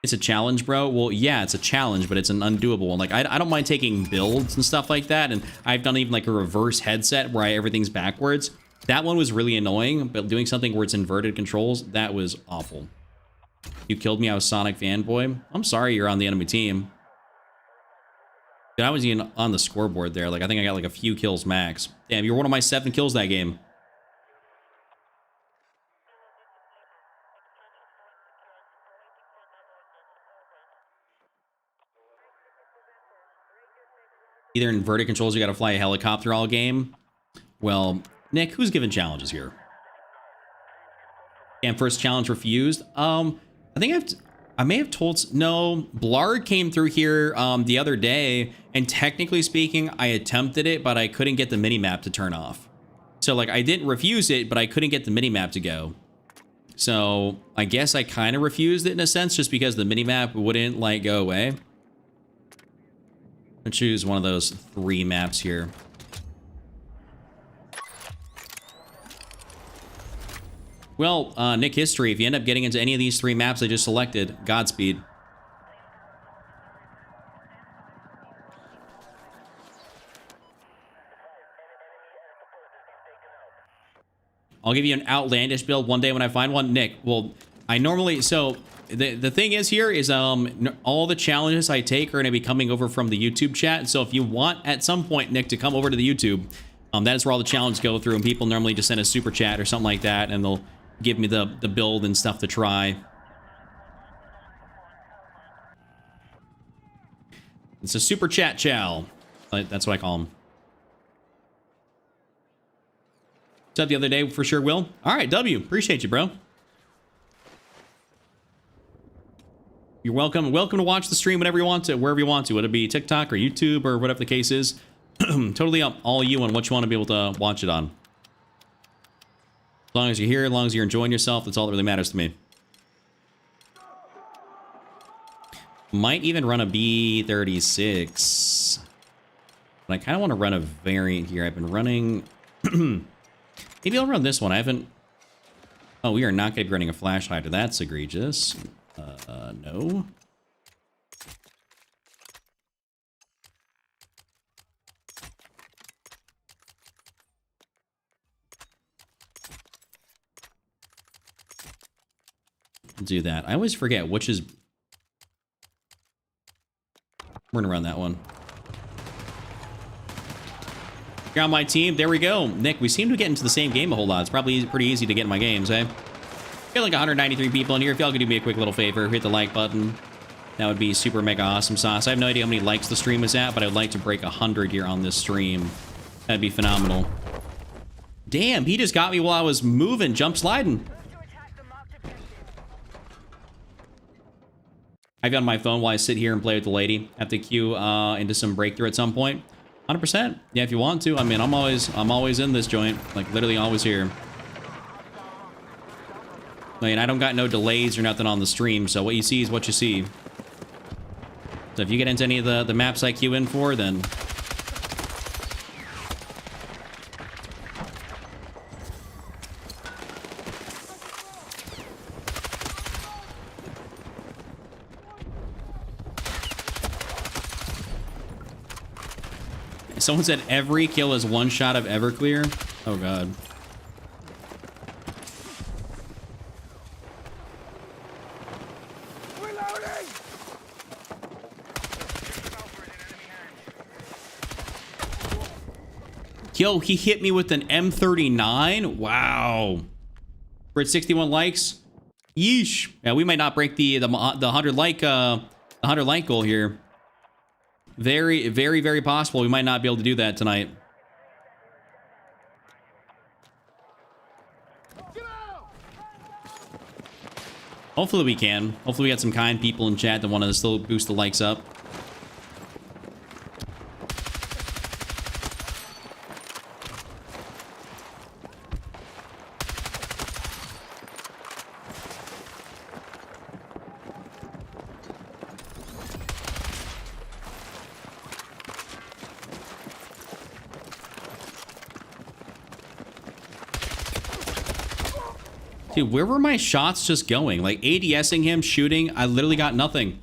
A: It's a challenge, bro. Well, yeah, it's a challenge, but it's an undoable one. Like, I don't mind taking builds and stuff like that. And I've done even like a reverse headset where everything's backwards. That one was really annoying, but doing something where it's inverted controls, that was awful. You killed me, I was Sonic fanboy. I'm sorry you're on the enemy team. Dude, I was even on the scoreboard there. Like, I think I got like a few kills max. Damn, you're one of my 7 kills that game. Either inverted controls, you gotta fly a helicopter all game. Well, Nick, who's giving challenges here? And first challenge refused. I think I may have told, no, Blarg came through here the other day, and technically speaking, I attempted it, but I couldn't get the minimap to turn off. So like I didn't refuse it, but I couldn't get the minimap to go. So I guess I kind of refused it in a sense, just because the minimap wouldn't like go away. I'll choose one of those 3 maps here. Well, Nick History, if you end up getting into any of these 3 maps I just selected, Godspeed. I'll give you an outlandish build one day when I find one. Nick, well, I normally, so the thing is here is all the challenges I take are going to be coming over from the YouTube chat. So if you want at some point, Nick, to come over to the YouTube, that is where all the challenges go through, and people normally just send a super chat or something like that, and they'll give me the build and stuff to try. It's a super chat chow. That's what I call them. What's up the other day for sure, Will? All right, W. Appreciate you, bro. You're welcome. Welcome to watch the stream whenever you want to, wherever you want to, whether it be TikTok or YouTube or whatever the case is. Totally up all you on what you want to be able to watch it on. As long as you're here, as long as you're enjoying yourself, that's all that really matters to me. Might even run a B36. But I kind of want to run a variant here. I've been running... Maybe I'll run this one. I haven't... Oh, we are not going to be running a flash hider. That's egregious. No. Do that. I always forget which is... We're gonna run that one. You're on my team. There we go. Nick, we seem to get into the same game a whole lot. It's probably pretty easy to get in my games, eh? Got like 193 people in here. If y'all could do me a quick little favor, hit the like button. That would be super mega awesome sauce. I have no idea how many likes the stream is at, but I would like to break 100 here on this stream. That'd be phenomenal. Damn, he just got me while I was moving, jump sliding.
C: Move to attack the marked objective.
A: I've got on my phone while I sit here and play with the lady. Have to queue into some breakthrough at some point. 100%. Yeah, if you want to. I mean, I'm always in this joint. Like, literally always here. I mean, I don't got no delays or nothing on the stream, so what you see is what you see. So if you get into any of the maps I queue in for, then... Someone said every kill is one shot of Everclear. Oh, God. Yo, he hit me with an M39? Wow. We're at 61 likes. Yeesh. Yeah, we might not break the 100 like goal here. Very, very, very possible we might not be able to do that tonight. Hopefully we can. Hopefully we got some kind people in chat that want to still boost the likes up. Dude, where were my shots just going? Like, ADSing him, shooting, I literally got nothing.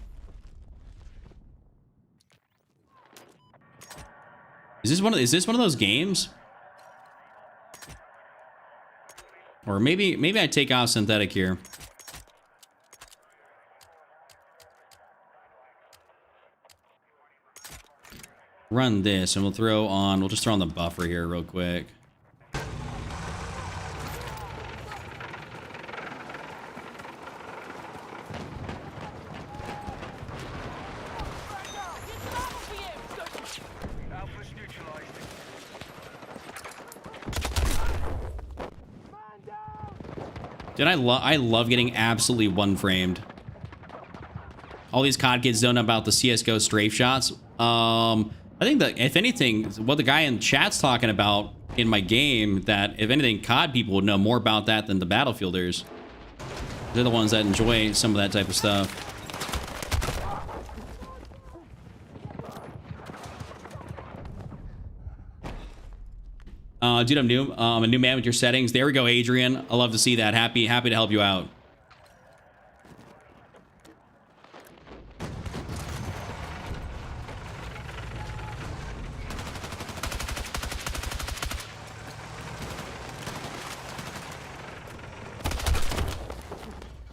A: Is this one of those games? Or maybe I take off synthetic here. Run this, and we'll just throw on the buffer here real quick. Dude, I love getting absolutely one-framed. All these COD kids don't know about the CSGO strafe shots. I think that, if anything, what the guy in chat's talking about in my game, that, if anything, COD people would know more about that than the Battlefielders. They're the ones that enjoy some of that type of stuff. Dude, I'm new. I'm a new man with your settings. There we go, Adrian. I love to see that. Happy to help you out.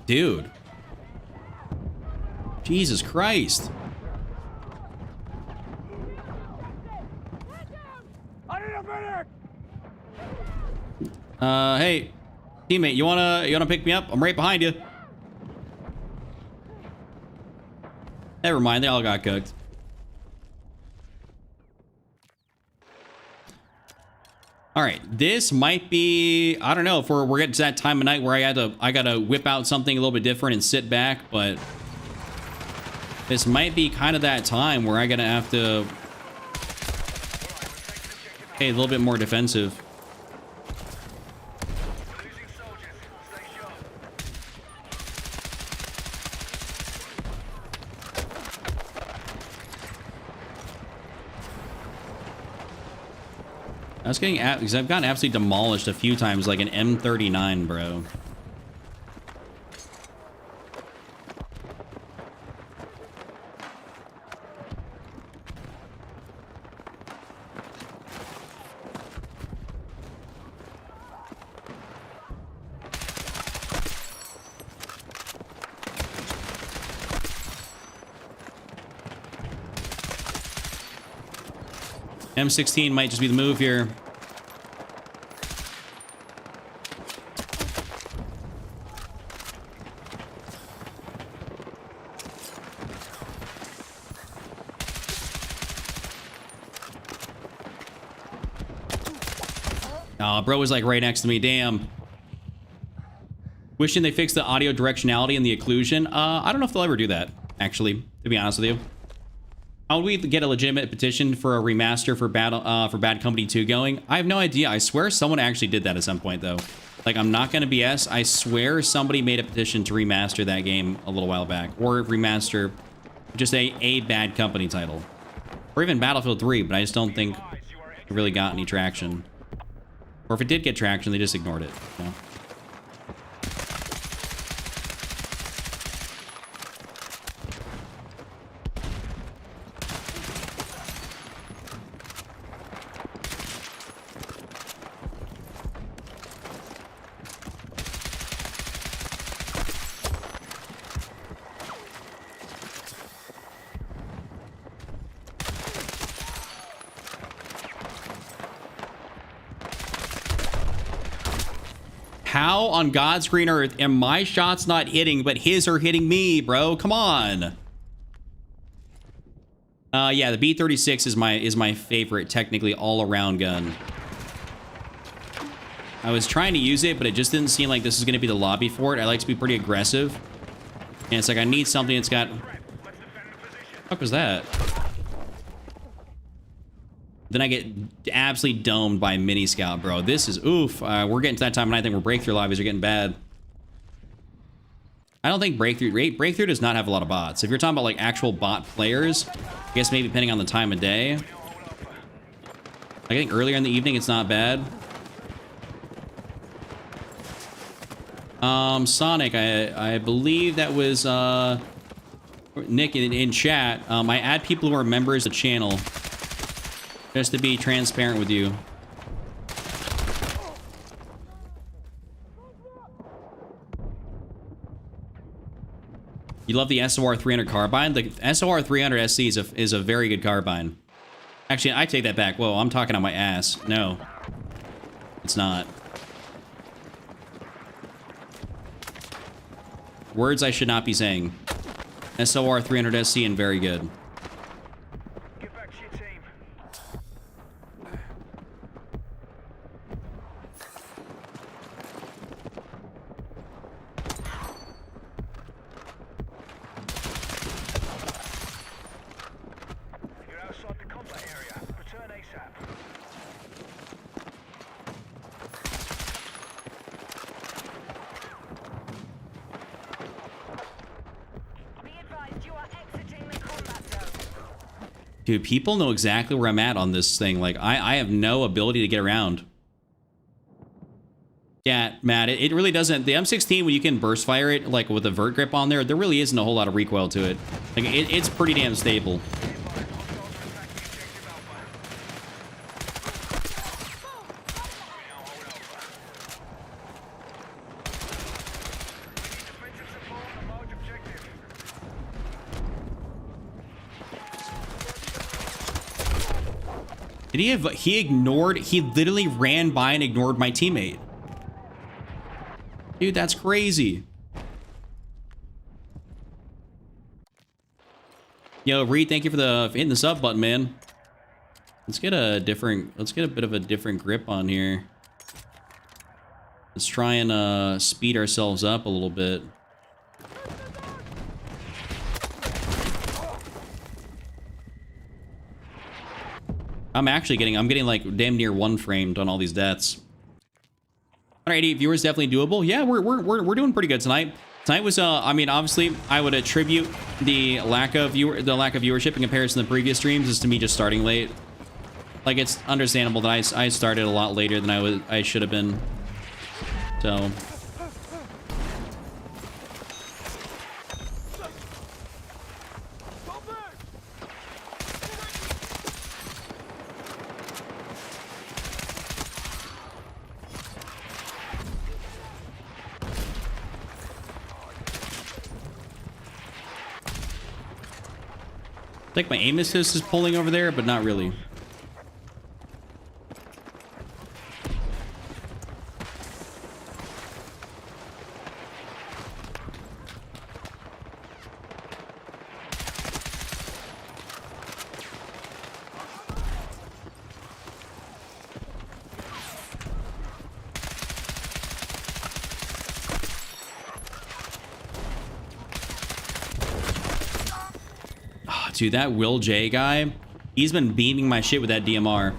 A: Dude. Jesus Christ. Hey, teammate, you wanna pick me up? I'm right behind you. Never mind, they all got cooked. All right, this might be, I don't know if we're getting to that time of night where I gotta whip out something a little bit different and sit back, but this might be kind of that time where I'm gonna have to be a little bit more defensive. I was getting because I've gotten absolutely demolished a few times, like an M39, bro. M16 might just be the move here. Oh, bro was like right next to me. Damn. Wishing they fixed the audio directionality and the occlusion. I don't know if they'll ever do that, actually, to be honest with you. How would we get a legitimate petition for a remaster for Bad Company 2 going? I have no idea. I swear someone actually did that at some point, though. Like, I'm not going to BS. I swear somebody made a petition to remaster that game a little while back. Or remaster just a Bad Company title. Or even Battlefield 3, but I just don't think it really got any traction. Or if it did get traction, they just ignored it. You know? How on God's green earth am my shots not hitting, but his are hitting me, bro? Come on. Yeah, the B-36 is my favorite, technically all-around gun. I was trying to use it, but it just didn't seem like this is going to be the lobby for it. I like to be pretty aggressive. And it's like I need something that's got... What the fuck was that? Then I get absolutely domed by Mini Scout, bro. This is oof. We're getting to that time, and I think where breakthrough lobbies are getting bad. I don't think breakthrough does not have a lot of bots. If you're talking about like actual bot players, I guess maybe depending on the time of day. I think earlier in the evening it's not bad. Sonic, I believe that was Nick in chat. I add people who are members of the channel. Just to be transparent with you. You love the SOR 300 carbine? The SOR 300 SC is a very good carbine. Actually, I take that back. Whoa, I'm talking on my ass. No. It's not. Words I should not be saying. SOR 300 SC and very good.
B: Get back to your team. You're outside the combat area. Return ASAP.
C: Be advised, you are exiting the combat zone.
A: Dude, people know exactly where I'm at on this thing. Like, I have no ability to get around. Yeah, Matt, it really doesn't. The M16, when you can burst fire it, like, with a vert grip on there really isn't a whole lot of recoil to it. Like, it's pretty damn stable. Did he have, he literally ran by and ignored my teammate. Dude, that's crazy. Yo, Reed, thank you for hitting the sub button, man. Let's get a bit of a different grip on here. Let's try and speed ourselves up a little bit. I'm getting like damn near one framed on all these deaths. Alrighty, viewers, definitely doable. Yeah, we're doing pretty good tonight. Tonight was I mean, obviously I would attribute the lack of viewership in comparison to previous streams is to me just starting late. Like, it's understandable that I started a lot later than I should have been. So I think my aim assist is pulling over there, but not really. Dude, that Will J guy, he's been beaming my shit with that DMR.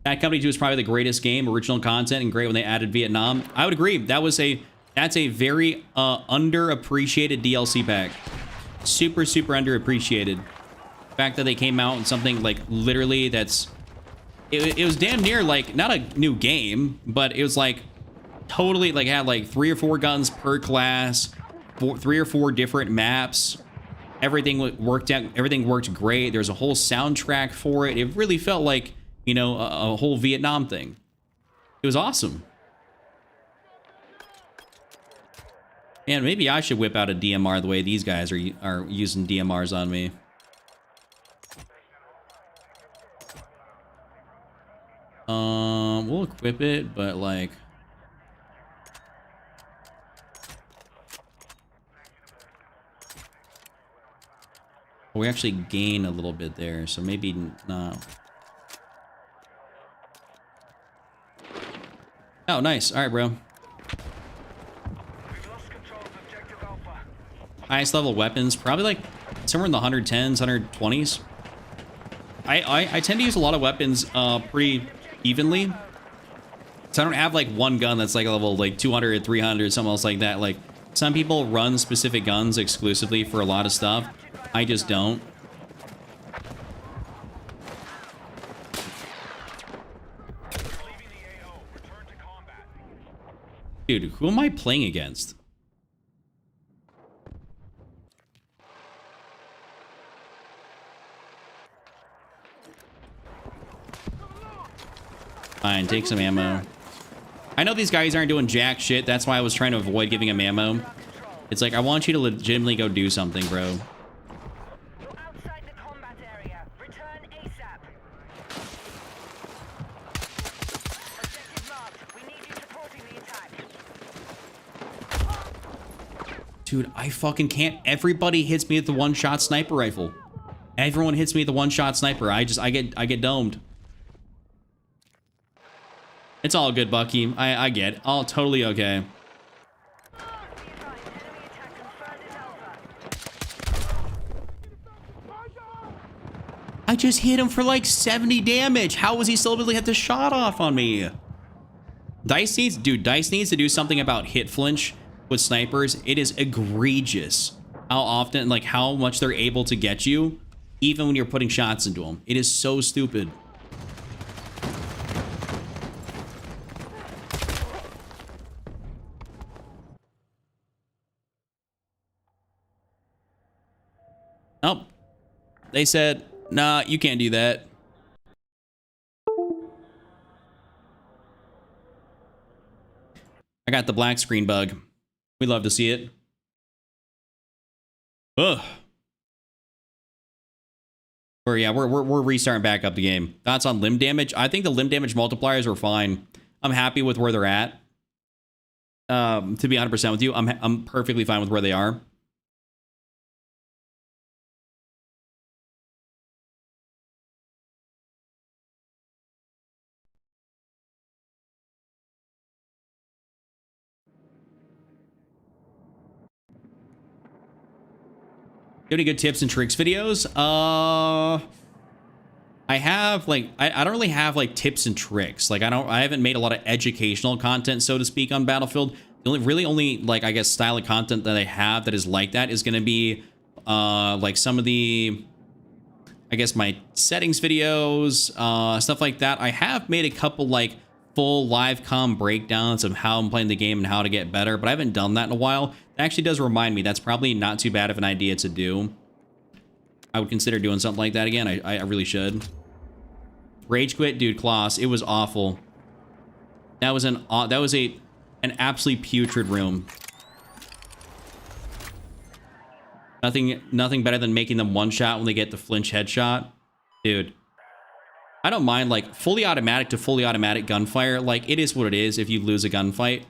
A: Bad Company 2 is probably the greatest game, original content, and great when they added Vietnam. I would agree. That's a very underappreciated DLC pack. Super, super underappreciated. The fact that they came out in something like literally it was damn near like not a new game, but it was like totally like had like 3 or 4 guns per class, 3 or 4 different maps. Everything worked out. Everything worked great. There's a whole soundtrack for it. It really felt like, you know, a whole Vietnam thing. It was awesome. Man, maybe I should whip out a DMR the way these guys are using DMRs on me. We'll equip it, but like, we actually gain a little bit there, so maybe not. Oh, nice. All right, bro.
B: We've lost control of objective Alpha.
A: Highest level weapons, probably like somewhere in the 110s, 120s. I tend to use a lot of weapons pretty evenly. So I don't have like one gun that's like a level like 200, 300, something else like that. Like some people run specific guns exclusively for a lot of stuff. I just don't.
B: Leaving the AO. Return to combat.
A: Dude, who am I playing against? Fine, take some ammo. I know these guys aren't doing jack shit. That's why I was trying to avoid giving them ammo. It's like, I want you to legitimately go do something, bro.
C: You're outside the combat area. Return ASAP. Objective marked. We need you supporting the attack.
A: Dude, I fucking can't. Everybody hits me with the one-shot sniper rifle. Everyone hits me with the one-shot sniper. I get domed. It's all good, Bucky. I get it. All totally okay.
C: Be advised, enemy attack confirmed in Alpha.
A: I just hit him for like 70 damage. How was he still able to get the shot off on me? Dice needs to do something about hit flinch with snipers. It is egregious how often, like how much they're able to get you, even when you're putting shots into them. It is so stupid. Oh, they said, nah, you can't do that. I got the black screen bug. We love to see it. Ugh. Yeah, we're restarting back up the game. Thoughts on limb damage? I think the limb damage multipliers are fine. I'm happy with where they're at. To be 100% with you, I'm perfectly fine with where they are. Any good tips and tricks videos? I have like I don't really have like tips and tricks. Like I haven't made a lot of educational content, so to speak, on Battlefield. The only like I guess style of content that I have that is like that is gonna be like some of the I guess my settings videos, stuff like that. I have made a couple like full live comm breakdowns of how I'm playing the game and how to get better, but I haven't done that in a while. It actually does remind me that's probably not too bad of an idea to do. I would consider doing something like that again. I really should. Rage quit, dude. Kloss, it was awful. That was an absolutely putrid room. Nothing better than making them one shot when they get the flinch headshot, dude. I don't mind like fully automatic to fully automatic gunfire. Like it is what it is if you lose a gunfight.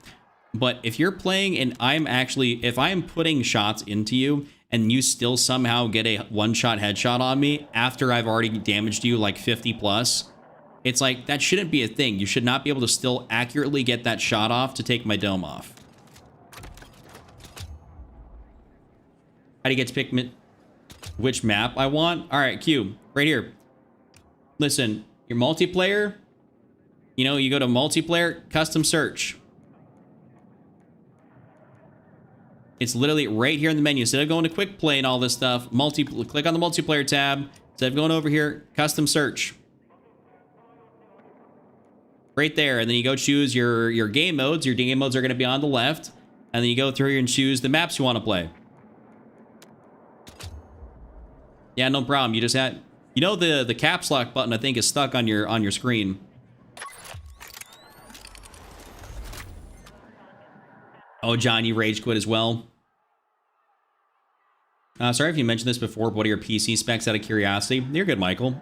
A: But if you're playing and if I'm putting shots into you and you still somehow get a one-shot headshot on me after I've already damaged you like 50 plus, it's like that shouldn't be a thing. You should not be able to still accurately get that shot off to take my dome off. How do you get to pick mid? Which map I want? All right, Q, right here. Listen, your multiplayer, you know, you go to multiplayer, custom search. It's literally right here in the menu. Instead of going to quick play and all this stuff, click on the multiplayer tab. Instead of going over here, custom search. Right there, and then you go choose your game modes. Your game modes are going to be on the left, and then you go through here and choose the maps you want to play. Yeah, no problem. You just had, you know, the caps lock button I think is stuck on your screen. Oh, John, you rage quit as well. Sorry if you mentioned this before, but what are your PC specs out of curiosity? You're good, Michael.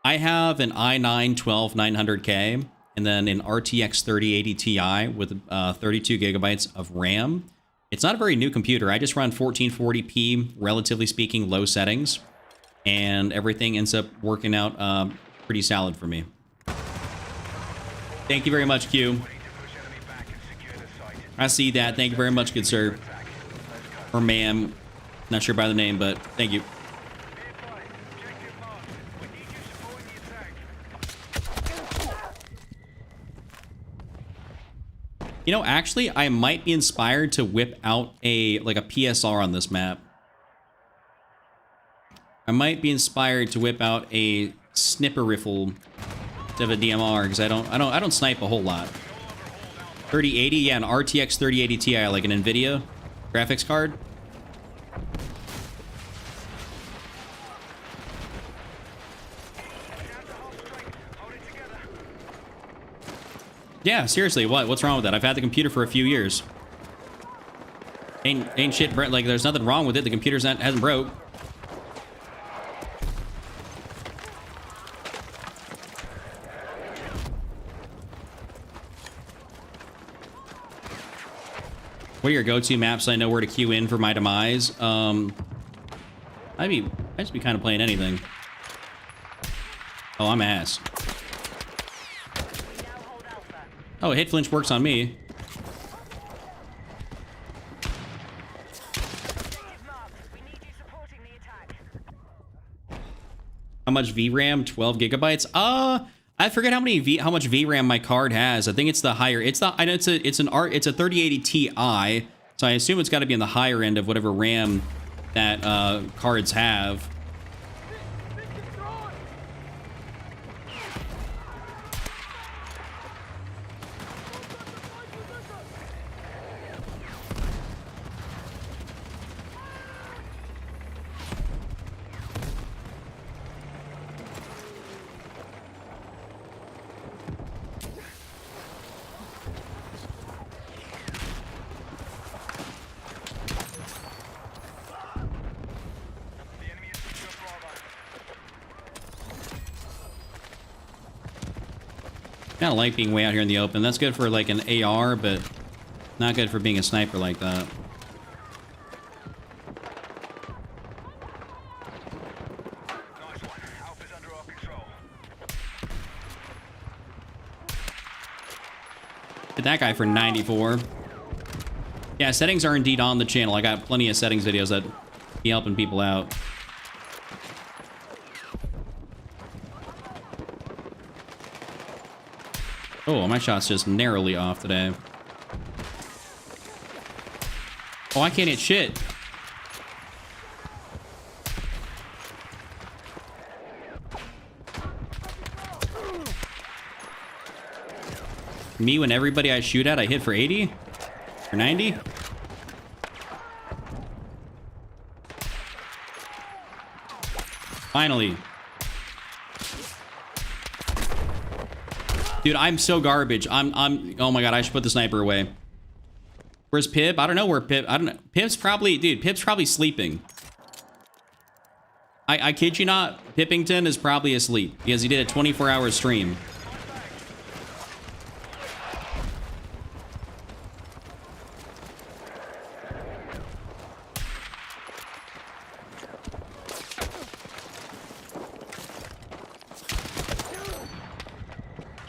A: I have an i9-12900K and then an RTX 3080 Ti with 32 gigabytes of RAM. It's not a very new computer. I just run 1440p, relatively speaking, low settings, and everything ends up working out pretty solid for me. Thank you very much, Q. I see that. Thank you very much, good sir. Or ma'am. Not sure by the name, but thank you. You know, actually, I might be inspired to whip out a PSR on this map. I might be inspired to whip out a snipper rifle instead of a DMR because I don't snipe a whole lot. 3080, yeah, an RTX 3080 Ti, like an NVIDIA graphics card. Yeah, seriously, what's wrong with that? I've had the computer for a few years. Ain't shit, like, there's nothing wrong with it. The computer's hasn't broke. What are your go-to maps so I know where to queue in for my demise? I'd just be kind of playing anything. Oh, I'm ass. Oh, hit flinch works on me. How much VRAM? 12 gigabytes? I forget how much VRAM my card has. I think it's the higher. I know it's a 3080 Ti, so I assume it's got to be in the higher end of whatever RAM that cards have. Kind of like being way out here in the open. That's good for like an AR, but not good for being a sniper like that.
B: Nice one. Alpha's under our control.
A: Hit that guy for 94. Yeah, settings are indeed on the channel. I got plenty of settings videos that be helping people out. Oh, my shot's just narrowly off today. Oh, I can't hit shit. Me, when everybody I shoot at, I hit for 80? Or 90? Finally. Dude, I'm so garbage. Oh my god, I should put the sniper away. Where's Pip? I don't know where Pip. I don't know. Pip's probably sleeping. I kid you not, Pippington is probably asleep because he did a 24-hour stream.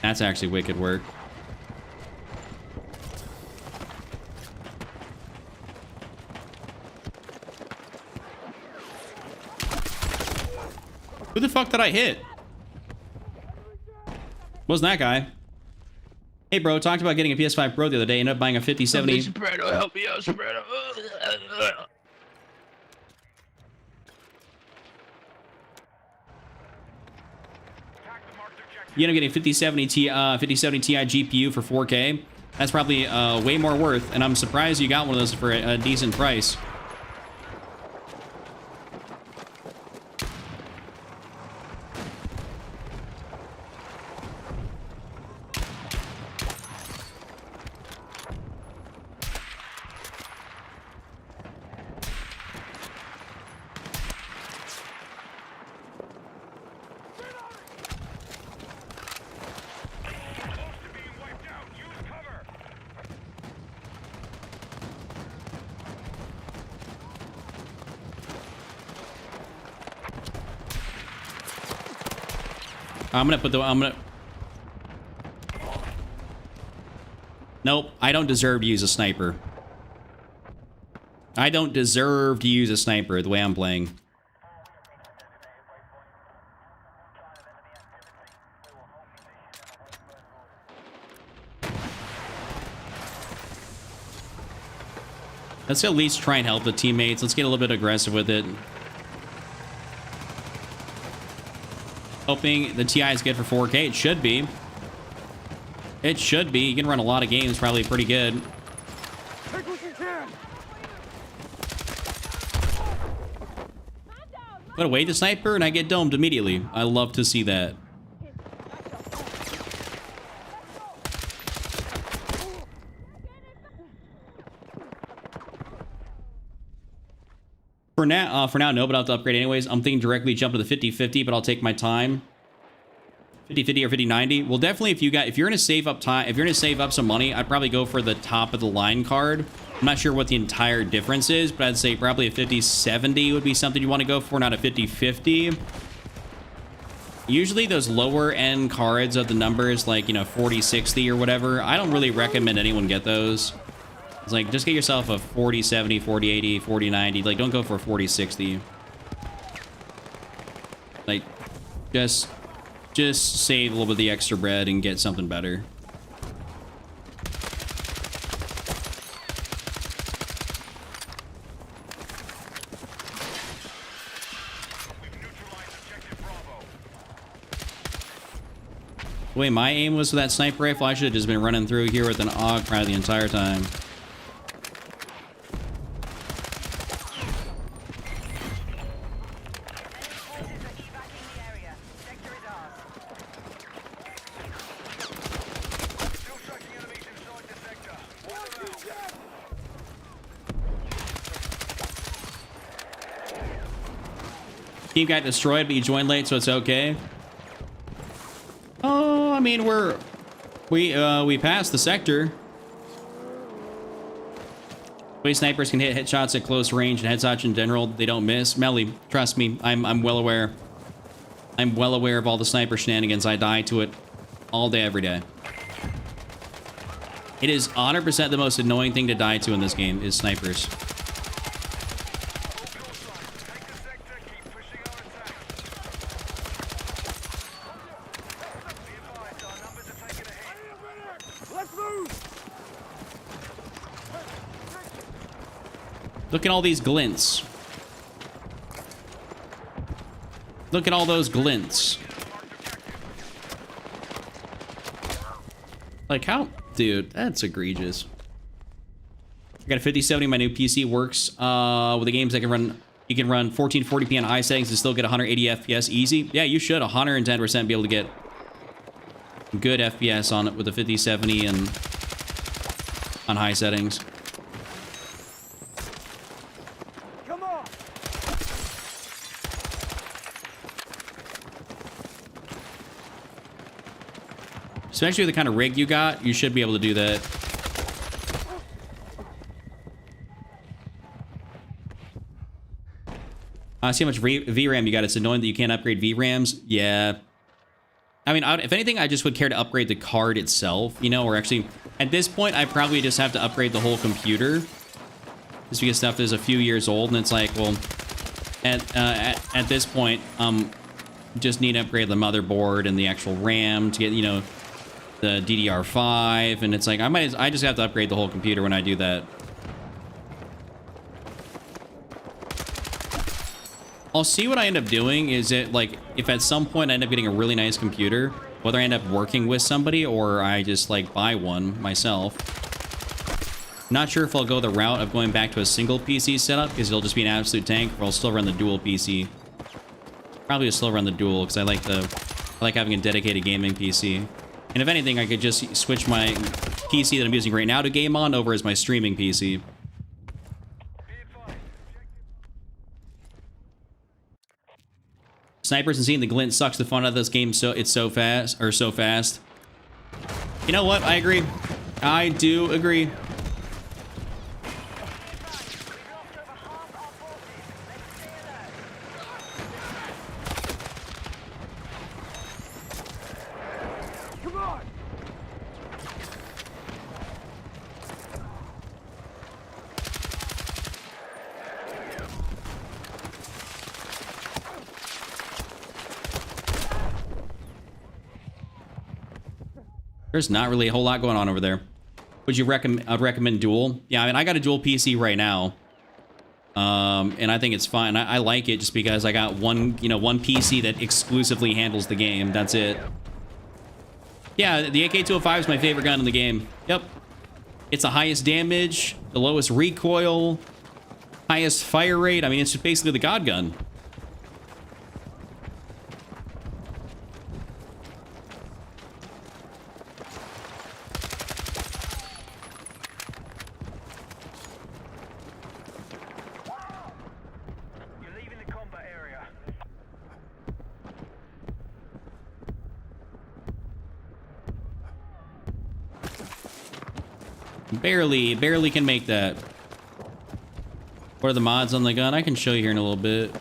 A: That's actually wicked work. fuck did I hit? Wasn't that guy? Hey, bro, talked about getting a PS5 Pro the other day. Ended up buying a 5070.
D: Soprano, help me out, Soprano.
A: You end up getting 5070 Ti GPU for 4K. That's probably way more worth, and I'm surprised you got one of those for a decent price. I'm gonna... Nope, I don't deserve to use a sniper. I don't deserve to use a sniper the way I'm playing. Let's at least try and help the teammates. Let's get a little bit aggressive with it. Hoping the TI is good for 4K. It should be. It should be. You can run a lot of games, probably pretty good.
B: Take what you can.
A: Put away the sniper and I get domed immediately. I love to see that. For now, no, but I'll have to upgrade anyways. I'm thinking directly jump to the 50-50, but I'll take my time. 50-50 or 50-90. Well, definitely if you're gonna save up time, if you're gonna save up some money, I'd probably go for the top of the line card. I'm not sure what the entire difference is, but I'd say probably a 50-70 would be something you want to go for, not a 50-50. Usually those lower end cards of the numbers, like, you know, 40-60 or whatever, I don't really recommend anyone get those. It's like, just get yourself a 40-70, 40-80, 40-90. Like, don't go for a 40-60. Like, just save a little bit of the extra bread and get something better. The way my aim was with that sniper rifle, I should have just been running through here with an AUG probably the entire time. Team got destroyed, but you joined late, so it's okay. Oh, I mean, we passed the sector. Way snipers can hit headshots at close range and headshots in general, they don't miss. Melly, trust me, I'm well aware. I'm well aware of all the sniper shenanigans. I die to it all day, every day. It is 100% the most annoying thing to die to in this game is snipers. Look at all these glints. Look at all those glints. Like how? Dude, that's egregious. I got a 5070. My new PC works with the games that can run. You can run 1440p on high settings and still get 180 FPS easy. Yeah, you should 110% be able to get good FPS on it with a 5070 and on high settings. Especially with the kind of rig you got, you should be able to do that. See how much VRAM you got. It's annoying that you can't upgrade VRAMs. Yeah. I mean, if anything, I just would care to upgrade the card itself, you know, or actually, at this point, I probably just have to upgrade the whole computer. Just because stuff is a few years old, and it's like, well, at this point, just need to upgrade the motherboard and the actual RAM to get, you know, the DDR5, and it's like I just have to upgrade the whole computer when I do that. I'll see what I end up doing. Is it like if at some point I end up getting a really nice computer, whether I end up working with somebody or I just like buy one myself. Not sure if I'll go the route of going back to a single PC setup because it'll just be an absolute tank, or I'll still run the dual PC. Probably will still run the dual because I like having a dedicated gaming PC. And if anything, I could just switch my PC that I'm using right now to game on over as my streaming PC. Snipers and seeing the glint sucks the fun out of this game, so it's so fast. You know what? I agree. I do agree. There's not really a whole lot going on over there. Would you recommend? I'd recommend dual. Yeah, I mean, I got a dual PC right now, and I think it's fine. I like it just because I got one PC that exclusively handles the game. That's it. Yeah, the AK-205 is my favorite gun in the game. Yep, it's the highest damage, the lowest recoil, highest fire rate. I mean, it's just basically the god gun. Barely can make that. What are the mods on the gun? I can show you here in a little bit.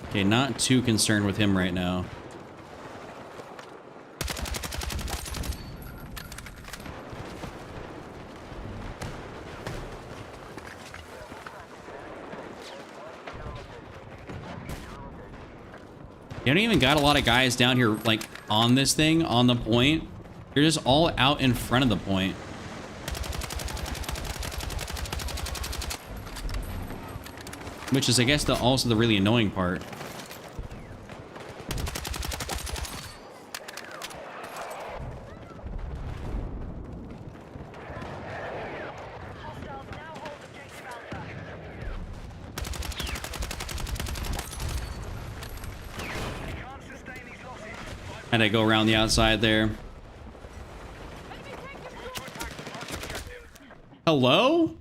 A: Okay, not too concerned with him right now. You don't even got a lot of guys down here, like, on this thing, on the point. You're just all out in front of the point. Which is, I guess, also the really annoying part. Had to go around the outside there. Hello?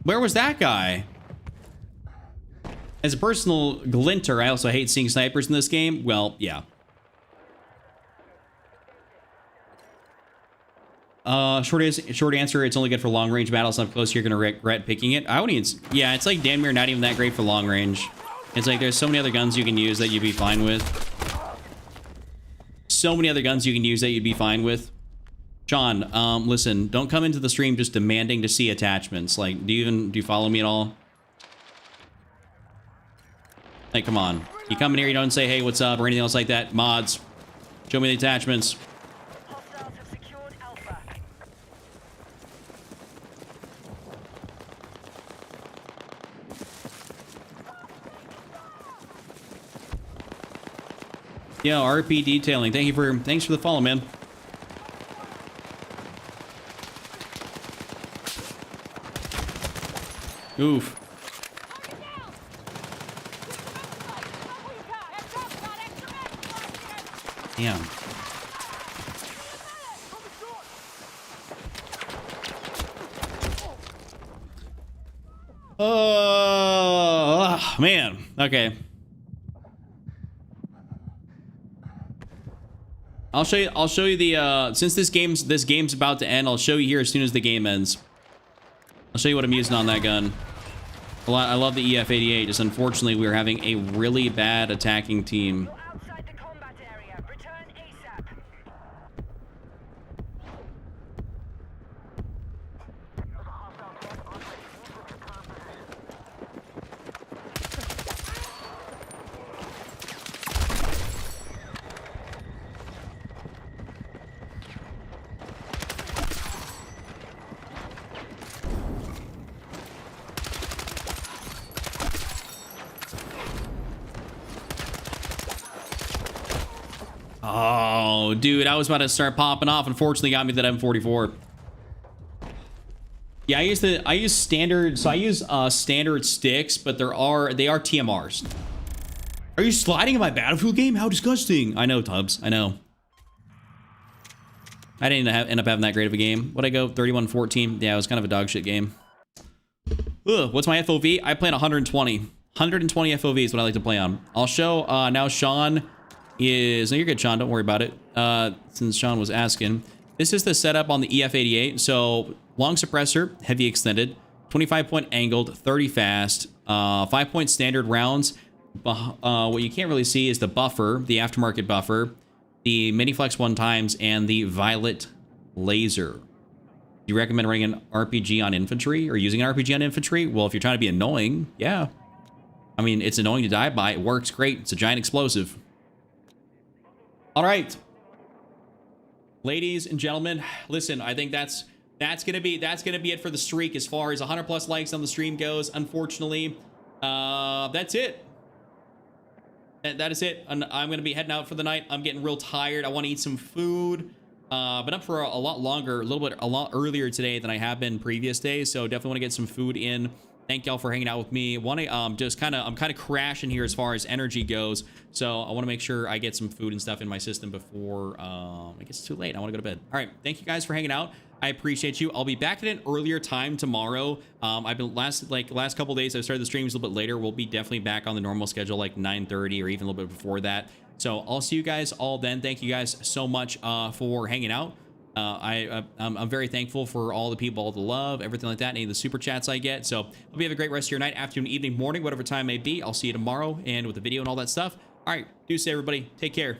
A: Where was that guy? As a personal glinter, I also hate seeing snipers in this game. Well, yeah. Short answer, it's only good for long range battles. Up close, you're gonna regret picking it. I wouldn't even, yeah, it's like damn near not even that great for long range. It's like there's so many other guns you can use that you'd be fine with. So many other guns you can use that you'd be fine with. Sean, listen, don't come into the stream just demanding to see attachments. Like, do you follow me at all? Like, come on. You come in here, you don't say, hey, what's up, or anything else like that. Mods, show me the attachments.
C: Hostiles have secured Alpha.
A: Yeah, RP detailing. Thanks for the follow, man. Oof. Damn. Oh, man. Okay. I'll show you the since this game's about to end, I'll show you here as soon as the game ends. I'll show you what I'm using on that gun. I love the EF-88, just unfortunately we're having a really bad attacking team.
C: You're outside the combat area. Return ASAP.
A: Oh, dude, I was about to start popping off. Unfortunately, got me that M44. Yeah, I use standard. So I use standard sticks, but they are TMRs. Are you sliding in my Battlefield game? How disgusting! I know, Tubbs. I know. I didn't end up having that great of a game. What'd I go? 31-14. Yeah, it was kind of a dog shit game. Ugh, what's my FOV? I play on 120. 120 FOV is what I like to play on. I'll show now. Sean is. No, you're good, Sean. Don't worry about it. Since Sean was asking, this is the setup on the EF88. So long suppressor, heavy extended, 25-point angled, 30 fast, 5-point standard rounds. What you can't really see is the buffer, the aftermarket buffer, the mini flex 1x, and the violet laser. Do you recommend running an RPG on infantry or using an RPG on infantry? Well, if you're trying to be annoying, yeah. I mean, it's annoying to die by. It works great. It's a giant explosive. All right. Ladies and gentlemen, listen, I think that's gonna be it for the streak as far as 100+ likes on the stream goes. Unfortunately, that's it. That is it. I'm gonna be heading out for the night. I'm getting real tired. I want to eat some food. Been up for a lot longer, a lot earlier today than I have been previous days. So definitely want to get some food in. Thank y'all for hanging out with me. Want to I'm kind of crashing here as far as energy goes. So I want to make sure I get some food and stuff in my system before it gets too late. I want to go to bed. All right. Thank you guys for hanging out. I appreciate you. I'll be back at an earlier time tomorrow. I've been last couple days I've started the streams a little bit later. We'll be definitely back on the normal schedule, like 9:30 or even a little bit before that. So I'll see you guys all then. Thank you guys so much for hanging out. I'm very thankful for all the people, all the love, everything like that, any of the super chats I get. So hope you have a great rest of your night, afternoon, evening, morning, whatever time it may be. I'll see you tomorrow and with the video and all that stuff. All right, deuce everybody. Take care.